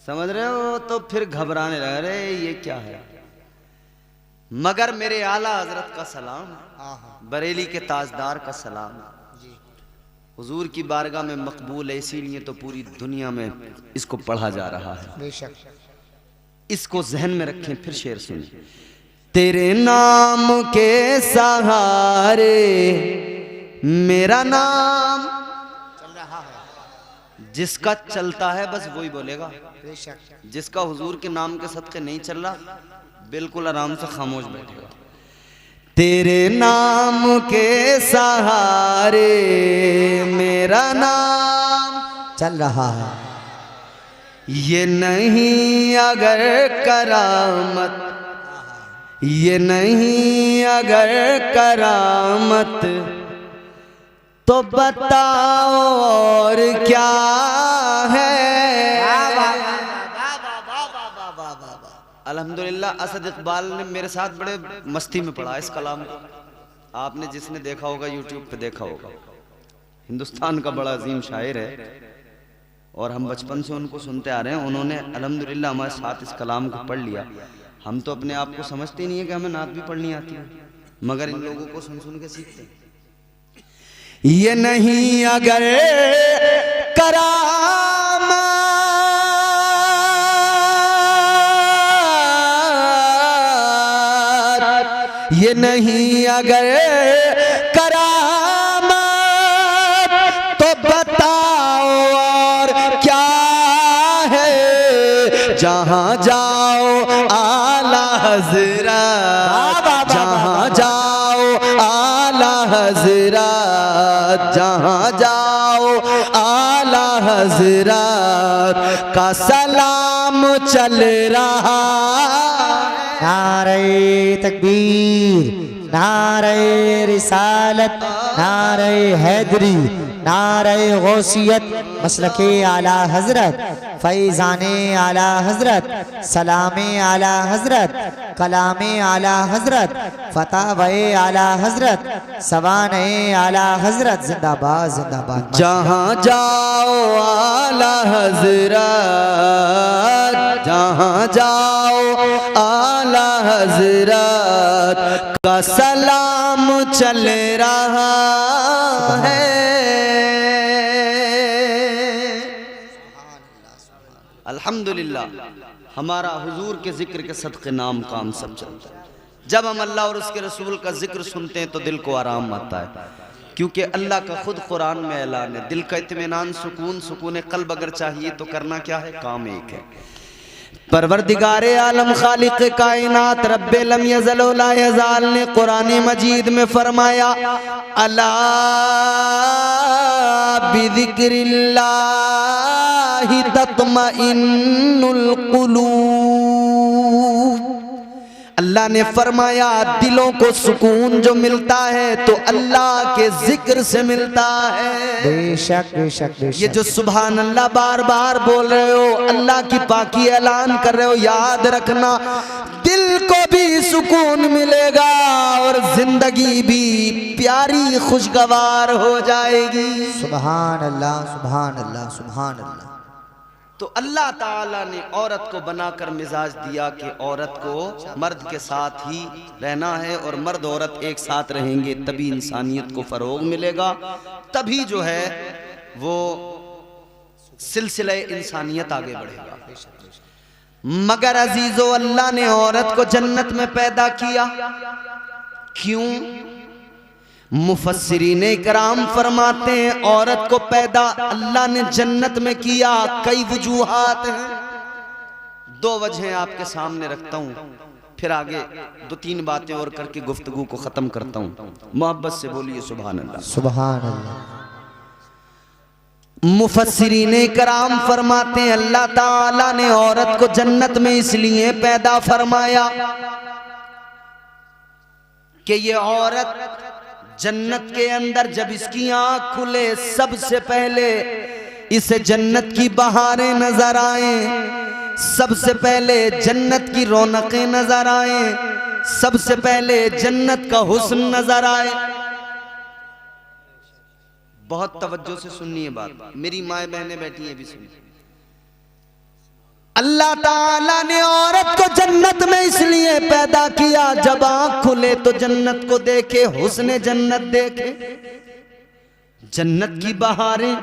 समझ रहे हो? तो फिर घबराने लग रहे ये क्या है। मगर मेरे आला हजरत का सलाम, बरेली के ताजदार का सलाम, हुजूर की बारगाह में मकबूल है, इसीलिए तो पूरी दुनिया में इसको पढ़ा जा रहा है। बेशक। इसको जहन में रखें। फिर शेर सुनिए। तेरे नाम के सहारे मेरा नाम चल रहा है। जिसका चलता है बस वही बोलेगा। बेशक। जिसका हुजूर के नाम के सदके नहीं चल रहा, बिल्कुल आराम से खामोश बैठेगा। तेरे नाम के सहारे मेरा नाम चल रहा है। ये नहीं अगर करामत, ये नहीं अगर करामत, तो बताओ और क्या है। अल्हम्दुलिल्लाह असद इकबाल ने मेरे साथ बड़े मस्ती में पढ़ा इस कलाम को। आपने जिसने देखा होगा, यूट्यूब पे देखा होगा। हिंदुस्तान का बड़ा अजीम शायर है और हम बचपन से उनको सुनते आ रहे हैं। उन्होंने अल्हम्दुलिल्लाह हमारे साथ इस कलाम को पढ़ लिया। हम तो अपने आप को समझते नहीं है कि हमें नात भी पढ़नी आती है, मगर इन लोगों को सुन सुन के सीखते हैं। ये नहीं अगर करामत, ये नहीं अगर करामत, तो बताओ और क्या है। जहां जाओ आला हज़रत, जहां जाओ आला हज़रत, जहां जाओ आला हज़रत का सलाम चल रहा। नारे तकबीर, नारे रिसालत, नारे हैदरी, नारे गौसियत, मसलके आला हजरत, फैज़ाने आला हजरत, सलामे आला हजरत, कलामे आला हजरत, फतावे आला हजरत, सवाने आला हजरत। जिंदाबाद जिंदाबाद। जहां जाओ आला हज़रत, जहां जाओ आला हज़रत का सलाम चल रहा है। अल्हम्दुलिल्लाह हमारा हुजूर के जिक्र के सदक़े नाम काम सब चलता है। जब हम अल्लाह और उसके रसूल का जिक्र सुनते हैं तो दिल को आराम आता है, क्योंकि अल्लाह का खुद कुरान में ऐलान है, दिल का इत्मीनान, सुकून, सुकून कल्ब अगर चाहिए तो करना क्या है, काम एक है। परवरदिगारे आलम खालिक कायनात रब्बे लम यज़ल व ला यज़ाल ने कुरान मजीद में फरमाया, अला बिज़िक्रिल्लाहि तत्मइन्नुल क़ुलूब। अल्लाह ने फरमाया दिलों को सुकून जो मिलता है तो अल्लाह के जिक्र से मिलता है। बेशक बेशक बेशक। ये जो सुभान अल्लाह बार बार बोल रहे हो, अल्लाह की पाकी ऐलान कर रहे हो, याद रखना दिल को भी सुकून मिलेगा और जिंदगी भी प्यारी खुशगवार हो जाएगी। सुभान अल्लाह सुभान अल्लाह सुभान अल्लाह। तो अल्लाह ताला ने औरत को बनाकर मिजाज दिया कि औरत को मर्द के साथ ही रहना है और मर्द औरत एक साथ रहेंगे, तभी इंसानियत को फरोग मिलेगा, तभी जो है वो सिलसिले इंसानियत आगे बढ़ेगा। मगर अजीजो अल्लाह ने औरत को जन्नत में पैदा किया, क्यों? मुफस्सिरीन इकराम फरमाते हैं औरत को पैदा अल्लाह ने जन्नत में किया, कई वजूहात हैं। दो वजहें आपके सामने रखता हूं, फिर आगे दो तीन बातें और करके गुफ्तगू को खत्म करता हूं। मोहब्बत से बोलिए सुभान अल्लाह सुभान अल्लाह। मुफस्सिरीन इकराम फरमाते हैं अल्लाह ताला ने औरत को जन्नत में इसलिए पैदा फरमाया कि ये औरत जन्नत के अंदर जब इसकी आंख खुले सबसे पहले इसे जन्नत की बहारें नजर आए, सबसे पहले जन्नत की रौनकें नजर आए, सबसे पहले जन्नत का हुस्न नजर आए। बहुत तवज्जो से सुनिए बात, मेरी माए बहनें बैठी हैं भी सुनिए। अल्लाह ताला ने औरत को जन्नत में इसलिए पैदा किया, जब आंख खुले तो जन्नत को देखे, हुस्न जन्नत देखे, जन्नत की बहारें,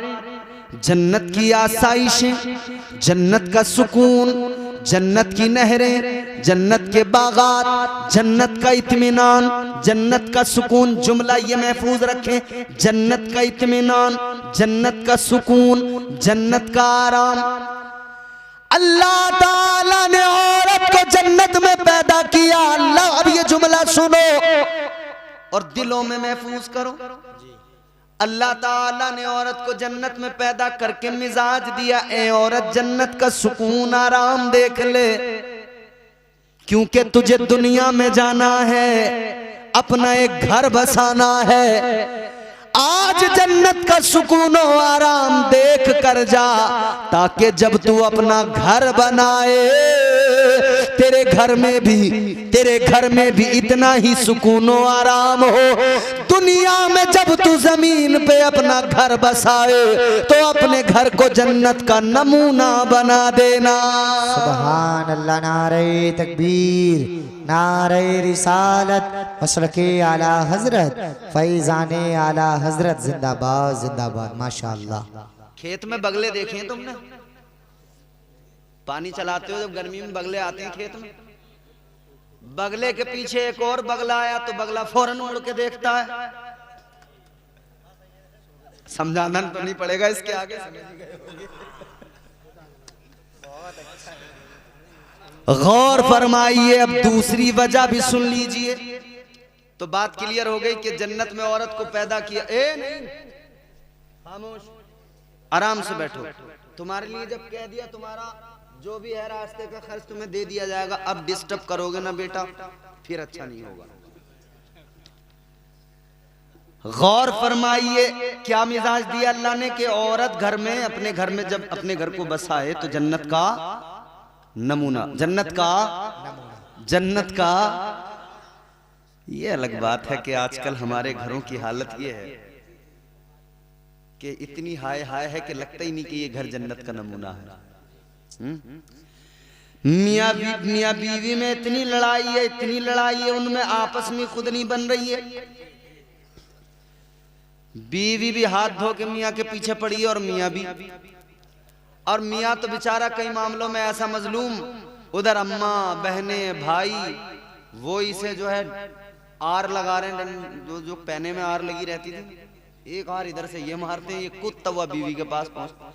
जन्नत की आसाइशें, जन्नत का सुकून, जन्नत की नहरें, जन्नत के बागात, जन्नत का इत्मीनान, जन्नत का सुकून। जुमला ये महफूज रखें, जन्नत का इत्मीनान, जन्नत का सुकून, जन्नत का आराम। अल्लाह ताला ने औरत को जन्नत में पैदा किया। अल्लाह, अब ये जुमला सुनो और दिलों में महफूज करो। अल्लाह ताला ने औरत को जन्नत में पैदा करके मिजाज दिया, ए औरत जन्नत का सुकून आराम देख ले, क्योंकि तुझे दुनिया में जाना है, अपना एक घर बसाना है। आज जन्नत का सुकून और आराम देख कर जा, ताकि जब तू अपना घर बनाए तेरे घर में भी इतना ही सुकून और आराम हो। दुनिया में जब तू जमीन पे अपना घर बसाए तो अपने घर को जन्नत का नमूना बना देना। सुभान अल्लाह, नारे तकबीर, नारे रिसालत, मसलके आला हजरत, फैजाने आला हजरत, जिंदाबाद जिंदाबाद, माशाअल्लाह। खेत में बगले देखे हैं तुमने? पानी चलाते हो जब गर्मी में बगले आते हैं खेत में, बगले के पीछे एक और बगला आया तो बगला फौरन उड़ के देखता है। समझाना तो नहीं पड़ेगा इसके आगे, गौर फरमाइए। अब दूसरी वजह भी सुन लीजिए तो बात क्लियर हो गई कि जन्नत में औरत को पैदा किया। नहीं, खामोश, आराम से बैठो। तुम्हारे लिए जब कह दिया तुम्हारा जो भी है रास्ते का खर्च तुम्हें दे दिया जाएगा, अब डिस्टर्ब करोगे ना बेटा फिर अच्छा नहीं होगा। गौर फरमाइए क्या मिजाज दिया अल्लाह ने कि औरत घर में, अपने घर में जब अपने घर को बसाए तो जन्नत का नमूना, जन्नत का। ये अलग बात है कि आजकल हमारे घरों की हालत ये है कि इतनी हाय हाय है कि लगता ही नहीं कि ये घर जन्नत का नमूना है। मियाँ बीवी में इतनी लड़ाई है, उनमें आपस में खुद नहीं बन रही है। बीवी भी हाथ धो के मियाँ के पीछे पड़ी है और मियाँ भी, और मियाँ तो बेचारा कई मामलों में ऐसा मजलूम, उधर अम्मा बहने भाई वो इसे जो है आर लगा रहे हैं, जो पहने में आर लगी रहती थी, एक आर इधर से ये मारते हैं, ये कुत्ता हुआ बीवी के पास पहुंचता,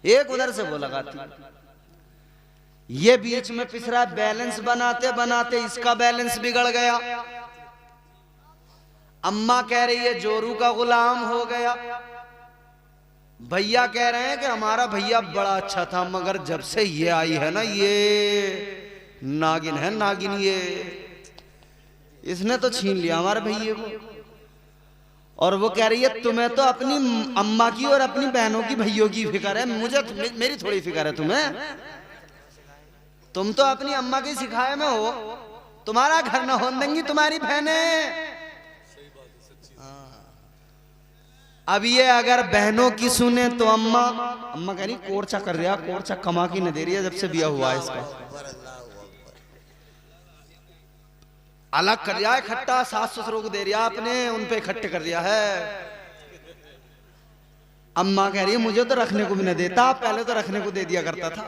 एक उधर से वो लगाती, ये बीच में पिसरा। बैलेंस बनाते बनाते इसका बैलेंस बिगड़ गया। अम्मा कह रही है जोरू का गुलाम हो गया, भैया कह रहे हैं कि हमारा भैया बड़ा अच्छा था, मगर जब से ये आई है ना, ये नागिन है, नागिन, ये इसने तो छीन लिया हमारे भैया को। और वो कह रही है तुम्हें तो अपनी अम्मा की और अपनी बहनों की, भैयों की फिक्र है, मुझे मेरी थोड़ी फिक्र है तुम्हें। तुम तो अपनी अम्मा की सिखाए में हो, तुम्हारा घर न होने देंगी तुम्हारी बहनें। अब ये अगर बहनों की सुने तो अम्मा कह रही कोर्चा कर रहा, कोर्चा कमा की न दे रही है जब से बिया हुआ है इसका, अलग कर दिया है इकट्ठा, सास ससुरों को दे दिया आपने, उन पे इकट्ठे कर दिया है। अम्मा कह रही है मुझे तो रखने को भी न देता, पहले तो रखने को दे दिया करता था।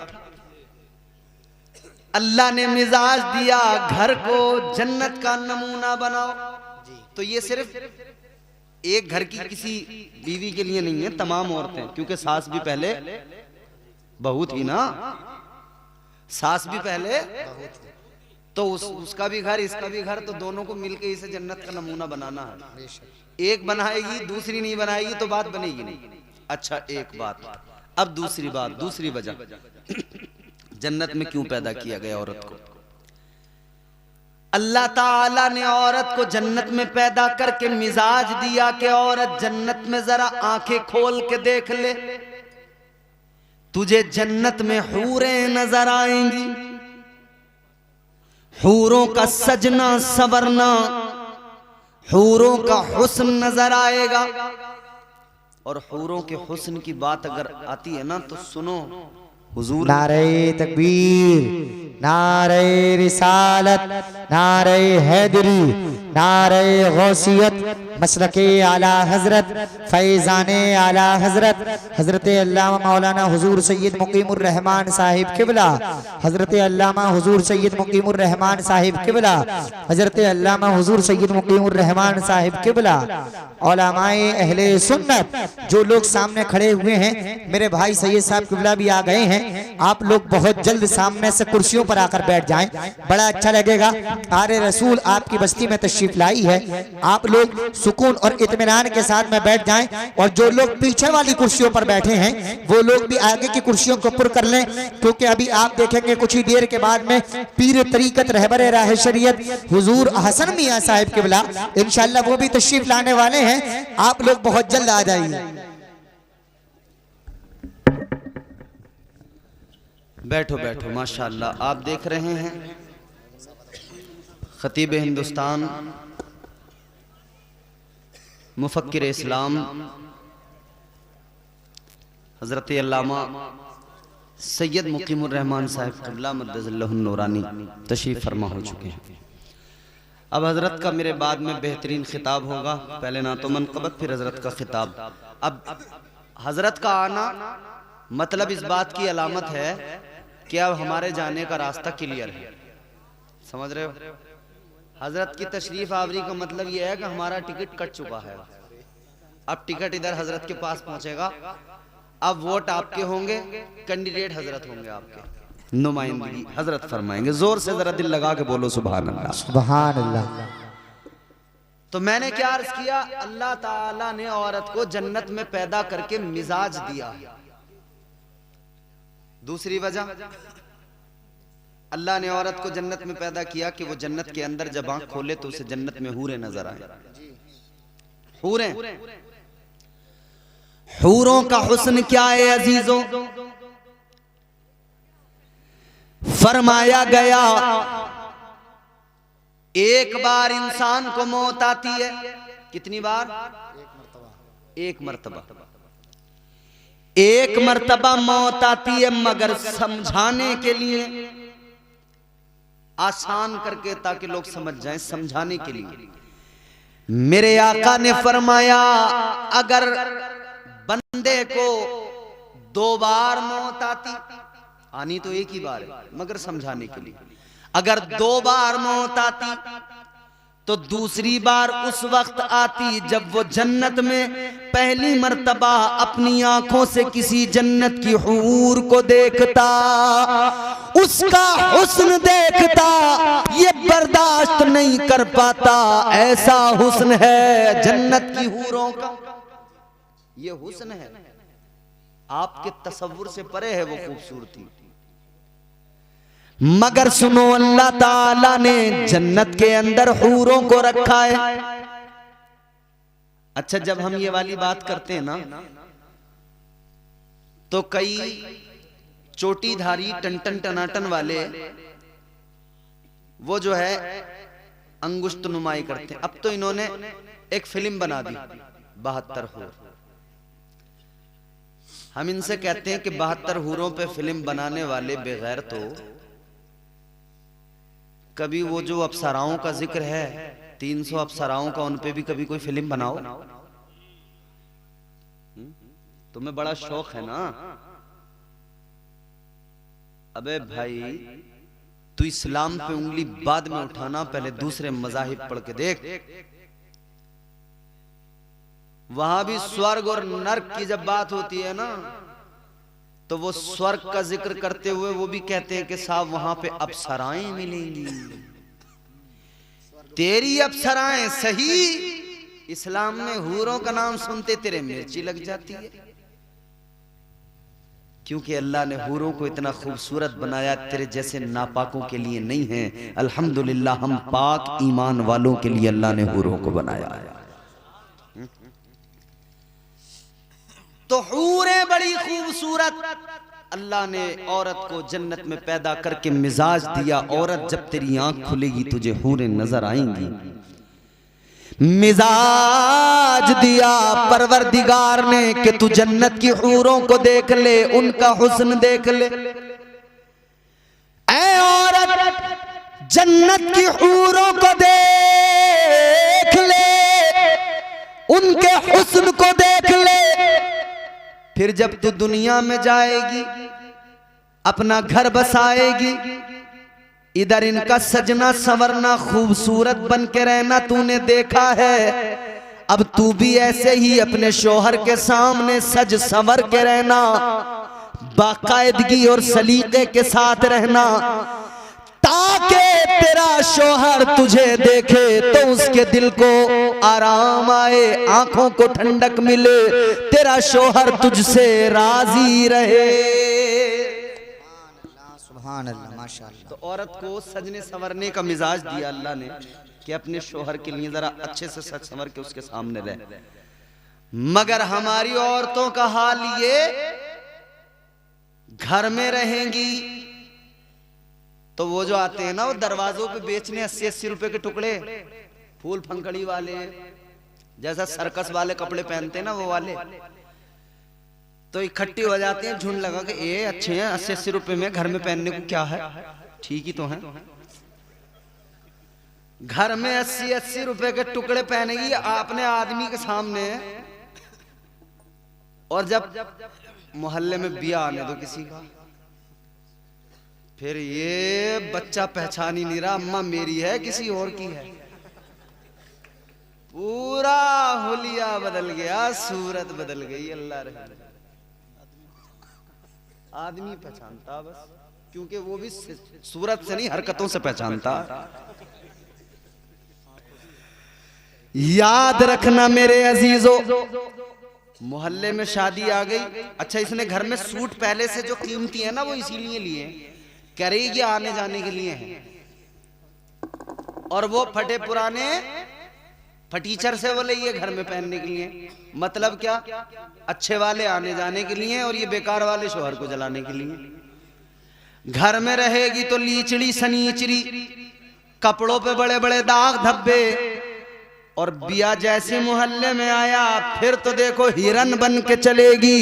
अल्लाह ने मिजाज दिया घर को जन्नत का नमूना बनाओ। तो ये सिर्फ एक घर की किसी बीवी के लिए नहीं है, तमाम औरतें, क्योंकि सास भी पहले बहू थी ना, सास भी पहले, तो उसका भी घर इसका भी घर, तो दोनों को मिलकर इसे जन्नत का नमूना बनाना है। एक बनाएगी दूसरी नहीं बनाएगी तो बात बनेगी नहीं। अच्छा एक बात, अब दूसरी बात, दूसरी वजह जन्नत में क्यों पैदा किया गया औरत को। अल्लाह ताला ने औरत को जन्नत में पैदा करके मिजाज दिया कि औरत जन्नत में जरा आंखें खोल के देख ले, तुझे जन्नत में हूरें नजर आएंगी, हूरों का सजना संवरना, हूरों का हुस्न नजर आएगा। और हूरों के हुस्न की बात अगर आती है ना तो सुनो, हुजूर नारे तकबीर, नारे रिसालत, नारे हैदरी, नारे गौसियत, मसलके आला हजरत, फैजाने आला हजरत, हजरत अल्लामा मौलाना हुजूर सैयद मुकीमुर रहमान साहिब किबला, हजरत अल्लामा हुजूर सैयद मुकीमुर रहमान साहिब किबला, हजरत अल्लामा हुजूर सैयद मुकीमुर रहमान साहिब किबला, उलमाए अहले सुन्नत जो लोग सामने खड़े हुए हैं, मेरे भाई सैयद साहब किबला भी आ गए हैं। आप लोग बहुत जल्द सामने से कुर्सियों पर आकर बैठ जाएं, बड़ा अच्छा लगेगा। आरे रसूल आपकी बस्ती में तशरीफ लाई है, आप लोग सुकून और इत्मीनान के साथ में बैठ जाएं। और जो लोग पीछे वाली कुर्सियों पर बैठे हैं वो लोग भी आगे की कुर्सियों को पुर कर लें, क्योंकि अभी आप देखेंगे कुछ ही देर के बाद में पीर तरीकत रहबर राह शरीयत हुजूर हसन मियां साहिब किबला इंशाअल्लाह वो भी तशरीफ लाने वाले हैं। आप लोग बहुत जल्द आ जाइए। बैठो बैठो, माशाअल्लाह। आप देख रहे हैं खतीब हिंदुस्तान, मुफक्किर इस्लाम हजरत अल्लामा सैयद मुकीमुर रहमान साहिब क़िबला मद्दज़ल्लहु नूरानी तशरीफ़ फरमा हो चुके हैं। अब हजरत का मेरे बाद में बेहतरीन खिताब होगा, पहले ना तो मनक़बत फिर हजरत का खिताब। अब हजरत का आना मतलब इस बात की अलामत है कि अब हमारे जाने का रास्ता क्लियर है, समझ रहे हो। हजरत की तशरीफ आवरी का मतलब यह है कि हमारा टिकट कट चुका है, अब टिकट इधर हजरत के पास पहुंचेगा। अब वोट आपके होंगे, कैंडिडेट हजरत होंगे, आपके नुमाइंदगी हजरत फरमाएंगे। जोर से जरा दिल लगा के बोलो सुभान अल्लाह, सुभान अल्लाह। तो मैंने क्या अर्ज किया, अल्लाह ताला ने औरत को जन्नत में पैदा करके मिजाज दिया। दूसरी वजह, अल्लाह ने औरत को जन्नत में पैदा किया कि वो जन्नत के अंदर जब आंख खोले तो उसे जन्नत में हूरें नजर आए। हूरें, हूरों का हुस्न क्या है अजीजों, फरमाया गया एक बार इंसान को मौत आती है। कितनी बार? एक मर्तबा। एक मर्तबा मौत आती है, मगर समझाने के लिए, आसान करके ताकि लोग समझ जाएं, समझाने के लिए मेरे आका ने फरमाया अगर बंदे को 2 बार मौत आनी तो एक ही बार है, मगर समझाने के लिए, अगर 2 बार मौत आती तो दूसरी बार उस वक्त आती जब वो जन्नत में पहली मर्तबा अपनी आंखों से किसी जन्नत की हूर को देखता, उसका हुस्न देखता, ये बर्दाश्त नहीं कर पाता। ऐसा हुस्न है जन्नत की हूरों का, ये हुस्न है, आपके तसव्वुर से परे है वो खूबसूरती। मगर सुनो, अल्लाह ताला ने जन्नत के अंदर हूरों को रखा है। अच्छा, जब हम ये वाली बात करते हैं ना तो कई चोटीधारी टन टनाटन वाले वो जो है अंगुष्ठ नुमाई करते हैं। अब तो इन्होंने एक फिल्म बना दी 72 हूर। हम इनसे कहते हैं कि 72 हूरों पे फिल्म बनाने वाले बेगैर, तो कभी वो जो अप्सराओं का जिक्र है 300 अप्सराओं का, उन पे भी कभी कोई फिल्म बनाओ। तुम्हें बड़ा शौक है ना। अबे भाई, तू इस्लाम पे उंगली बाद में उठाना, पहले दूसरे मजाहिब पढ़ के देख। वहां भी स्वर्ग और नर्क की जब बात होती है ना तो वो स्वर्ग का जिक्र करते हुए वो भी कहते हैं कि साहब वहां पे अप्सराएं मिलेंगी। तेरी अप्सराएं सही, इस्लाम में हूरों का नाम सुनते तेरे मिर्ची लग जाती है। क्योंकि अल्लाह ने हूरों को इतना खूबसूरत बनाया, तेरे जैसे नापाकों के लिए नहीं है। अल्हम्दुलिल्लाह हम पाक ईमान वालों के लिए अल्लाह ने हूरों को बनाया है। तो हूरें बड़ी खूबसूरत, अल्लाह ने औरत को जन्नत में पैदा करके मिजाज दिया। औरत जब तेरी आंख खुलेगी तुझे हूरें नजर आएंगी। मिजाज दिया परवरदिगार ने कि तू जन्नत की हूरों को देख ले, उनका हुस्न देख ले। ऐ औरत जन्नत की हूरों को देख ले, उनके हुस्न को देख ले। फिर जब तू दुनिया में जाएगी, अपना घर बसाएगी, इधर इनका सजना संवरना, खूबसूरत बन के रहना तूने देखा है। अब तू भी ऐसे ही अपने शोहर के सामने सज संवर के रहना, बाकायदगी और सलीके के साथ रहना, ताकि तेरा शोहर तुझे देखे तो उसके दिल को आराम आए, आंखों को ठंडक मिले, तेरा शोहर तुझसे राजी रहे। सुभान अल्लाह, माशाअल्लाह। तो औरत को सजने संवरने का मिजाज दिया अल्लाह ने कि अपने शोहर के लिए जरा अच्छे से सज संवर के उसके सामने रहे। मगर हमारी औरतों का हाल ये, घर में रहेंगी तो वो जो आते हैं ना, वो दरवाजों पे बेचने 80-80 रुपए के टुकड़े, फूल फंकड़ी वाले, जैसा सर्कस वाले कपड़े पहनते हैं ना वो वाले, तो इकट्ठी हो जाती हैं झुंड लगा के, ये अच्छे हैं 80-80 रुपए में, घर में पहनने को क्या है, ठीक ही तो है। घर में 80-80 रुपए के टुकड़े पहनेगी अपने आदमी के सामने, और जब मोहल्ले में ब्याह आने दो किसी का, फिर ये बच्चा पहचान ही नहीं रहा अम्मा मेरी है किसी और की है। पूरा हुलिया बदल गया, सूरत बदल गई। अल्लाह रहे, आदमी पहचानता बस, क्योंकि वो भी सूरत से नहीं हरकतों से पहचानता। याद रखना मेरे अजीजों, मोहल्ले में शादी आ गई, अच्छा इसने घर में सूट पहले से जो कीमती है ना वो इसीलिए लिए, कह रही ये आने जाने के लिए हैं, और वो फटे पुराने फटीचर से बोले ये घर में पहनने के लिए। मतलब क्या, अच्छे वाले आने जाने के लिए और ये बेकार वाले शोहर को जलाने के लिए। घर में रहेगी तो लीचड़ी सनीचरी, कपड़ों पे बड़े बड़े दाग धब्बे, और बिया जैसे मोहल्ले में आया फिर तो देखो हिरन बन के चलेगी।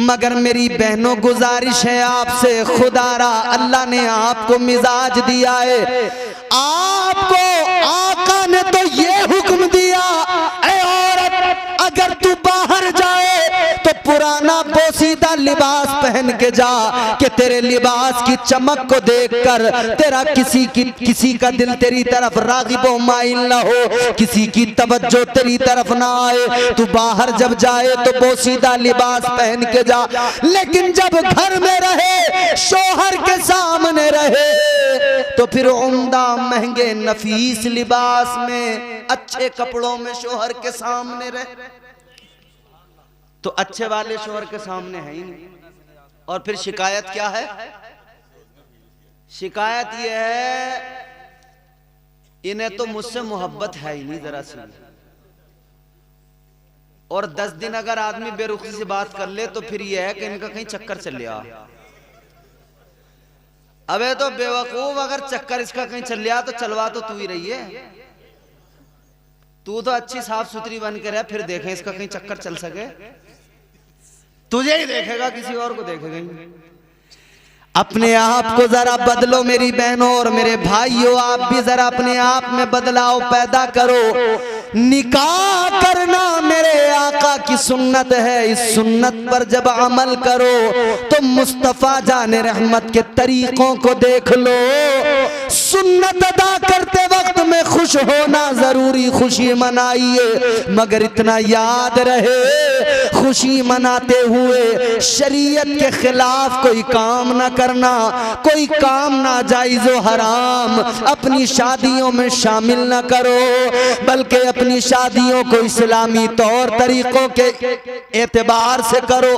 मगर मेरी बहनों गुजारिश है आपसे, खुदारा अल्लाह ने आपको मिजाज दिया है, आपको आका ने तो ये हुक्म दिया, ऐ औरत अगर तू बाहर जाए तो पुराना पोसीदा लिबास पहन के जा, कि तेरे लिबास की चमक को देखकर तेरा किसी का दिल तेरी तरफ रागिबो माइल ना हो, किसी की तवज्जो तेरी तरफ ना आए। तू बाहर जब जाए तो पोसीदा लिबास पहन के जा, लेकिन जब घर में रहे, शोहर के सामने रहे, तो फिर उम्दा महंगे नफीस लिबास में, अच्छे कपड़ों में शोहर के सामने रहे। तो अच्छे वाले शोहर के सामने है ही नहीं। और फिर शिकायत क्या है, शिकायत यह है इन्हें तो मुझसे मोहब्बत है ही नहीं जरा सी। और 10 दिन अगर आदमी बेरुखी से बात कर ले तो फिर यह है कि इनका कहीं चक्कर चल लिया। अबे तो बेवकूफ, अगर चक्कर इसका कहीं चल लिया तो चलवा तो तू ही रही है, तू तो अच्छी साफ सुथरी बन के रह, फिर देखें इसका कहीं चक्कर चल सके। तुझे ही देखेगा, किसी और को देखेगा ही। अपने आप को जरा बदलो मेरी बहनों और मेरे भाइयों, आप भी जरा अपने आप में बदलाव पैदा करो। निकाह करना मेरे आका की सुन्नत है, इस सुन्नत पर जब अमल करो तो मुस्तफा जाने रहमत के तरीकों को देख लो। सुन्नत अदा करते वक्त में खुश होना जरूरी, खुशी मनाइए, मगर इतना याद रहे खुशी मनाते हुए शरीयत के खिलाफ कोई काम ना करना, कोई काम नाजायज व हराम अपनी शादियों में शामिल ना करो, बल्कि अपनी शादियों को इस्लामी तौर तरीकों के एतबार से करो।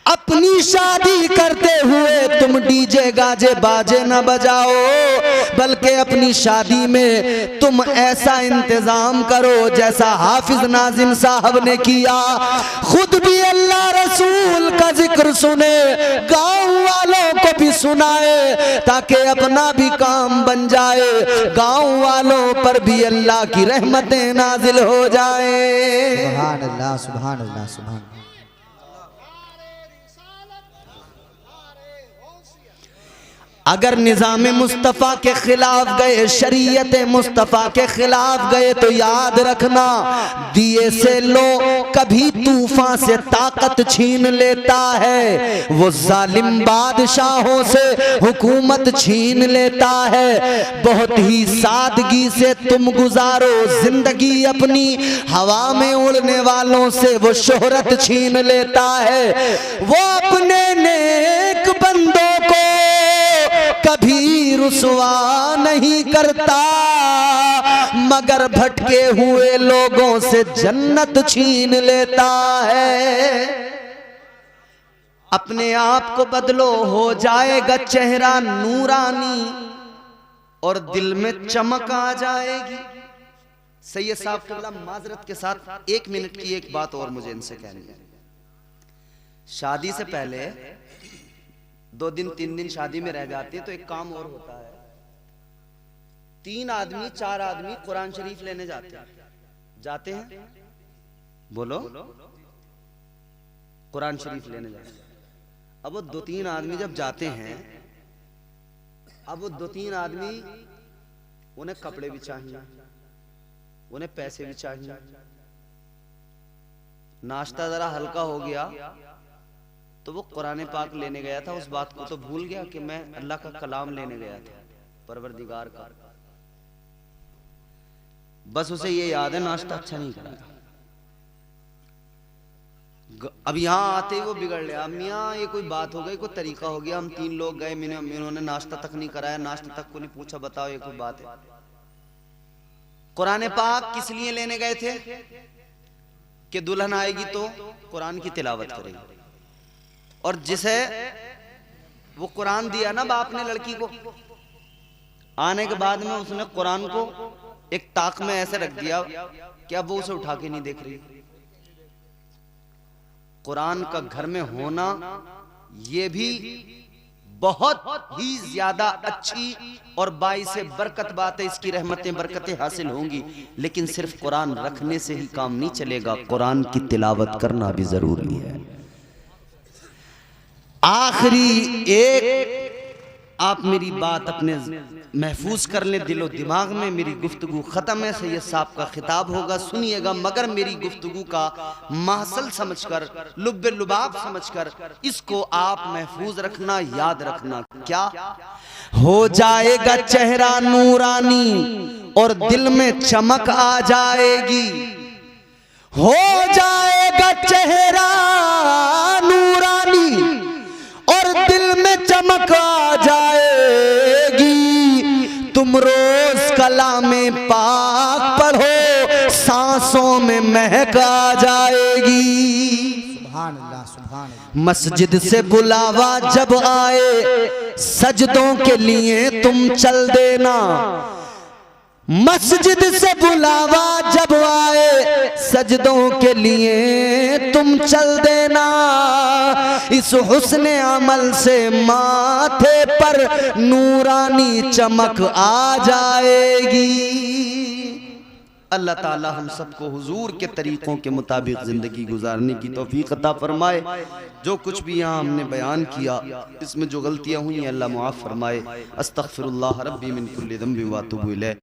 अपनी शादी करते हुए तुम डीजे गाजे बाजे न बजाओ, बल्कि अपनी शादी में तुम ऐसा इंतजाम करो जैसा हाफिज नाजिम साहब ने किया। खुद भी अल्लाह रसूल का जिक्र सुने, गांव वालों को भी सुनाए, ताकि अपना भी काम बन जाए, गांव वालों पर भी अल्लाह की रहमतें नाजिल हो जाए। सुभान अल्लाह, सुभान अल्लाह, सुभान अल्लाह। अगर निज़ाम मुस्तफ़ा के खिलाफ गए, शरीयत मुस्तफ़ा के खिलाफ गए, तो याद रखना दिए से लो कभी तूफान से ताकत छीन लेता है, वो जालिम बादशाहों से हुकूमत छीन लेता है। बहुत ही सादगी से तुम गुजारो जिंदगी अपनी, हवा में उड़ने वालों से वो शोहरत छीन लेता है। वो अपने नेक बंदों को कभी रुसवा नहीं करता, मगर भटके हुए लोगों से जन्नत छीन लेता है। अपने आप को बदलो, हो जाएगा चेहरा नूरानी और दिल में चमक आ जाएगी। सैयद साहब क़िबला माजरत के साथ 1 मिनट की एक बात और मुझे इनसे कहनी है। शादी से पहले 2 दिन 3 दिन शादी में रह जाते हैं तो एक काम और होता है। 3 आदमी 4 आदमी कुरान शरीफ लेने जाते हैं, बोलो, कुरान शरीफ लेने जाते हैं। अब वो 2-3 आदमी जब जाते हैं, अब वो 2-3 आदमी, उन्हें कपड़े भी चाहिए, उन्हें पैसे भी चाहिए, नाश्ता जरा हल्का हो गया तो वो कुरान पाक लेने गया था, उस बात को तो भूल गया कि मैं अल्लाह का कलाम लेने गया था, परवरदिगार का। बस उसे ये याद है नाश्ता अच्छा नहीं करा। अब यहाँ आते ही वो बिगड़ लिया, मियाँ ये कोई बात हो गई, कोई तरीका हो गया, हम 3 लोग गए, इन्होंने नाश्ता तक नहीं कराया, नाश्ता तक को नहीं पूछा, बताओ ये कोई बात है। कुरान पाक किस लिए लेने गए थे? कि दुल्हन आएगी तो कुरान की तिलावत करेगी, और जिसे वो कुरान दिया ना बाप ने लड़की को, आने के बाद में उसने कुरान को एक ताक में ऐसे रख दिया कि अब वो उसे उठा के नहीं देख रही। कुरान का घर में होना ये भी बहुत ही ज्यादा अच्छी और बाइसे बरकत बात है, इसकी रहमतें बरकतें हासिल होंगी। लेकिन सिर्फ कुरान रखने से ही काम नहीं चलेगा, कुरान की तिलावत करना भी जरूरी है। आखिरी एक आप मेरी बात अपने महफूज कर ले दिलो दिमाग में, मेरी गुफ्तगू खत्म है, सैयद साहब का खिताब होगा, सुनिएगा, मगर मेरी गुफ्तगू का महसल समझकर, लुब्बे लुबाब समझकर इसको आप महफूज रखना, याद रखना। क्या हो जाएगा चेहरा नूरानी और दिल में चमक आ जाएगी, हो जाएगा चेहरा नूरानी और दिल में चमक आ जाएगी। तुम रोज कलामे पाक पढ़ो, सांसों में महक आ जाएगी। सुभान अल्लाह, सुभान अल्लाह। मस्जिद से बुलावा जब आए, सजदों के लिए तुम चल देना। मस्जिद से बुलावा जब आए, सजदों के लिए तुम चल देना। इस हुस्ने अमल से माथे पर नूरानी चमक आ जाएगी। अल्लाह ताला हम सबको हुजूर के तरीकों के मुताबिक जिंदगी गुजारने की तौफीक अता फरमाए। जो कुछ भी यहाँ हमने बयान किया, इसमें जो गलतियाँ हुई अल्लाह मुआफ़ फरमाए। अस्तग़फिरुल्लाह रब्बी मिन कुल्लि ज़ंबिन व अतूबु इलैह।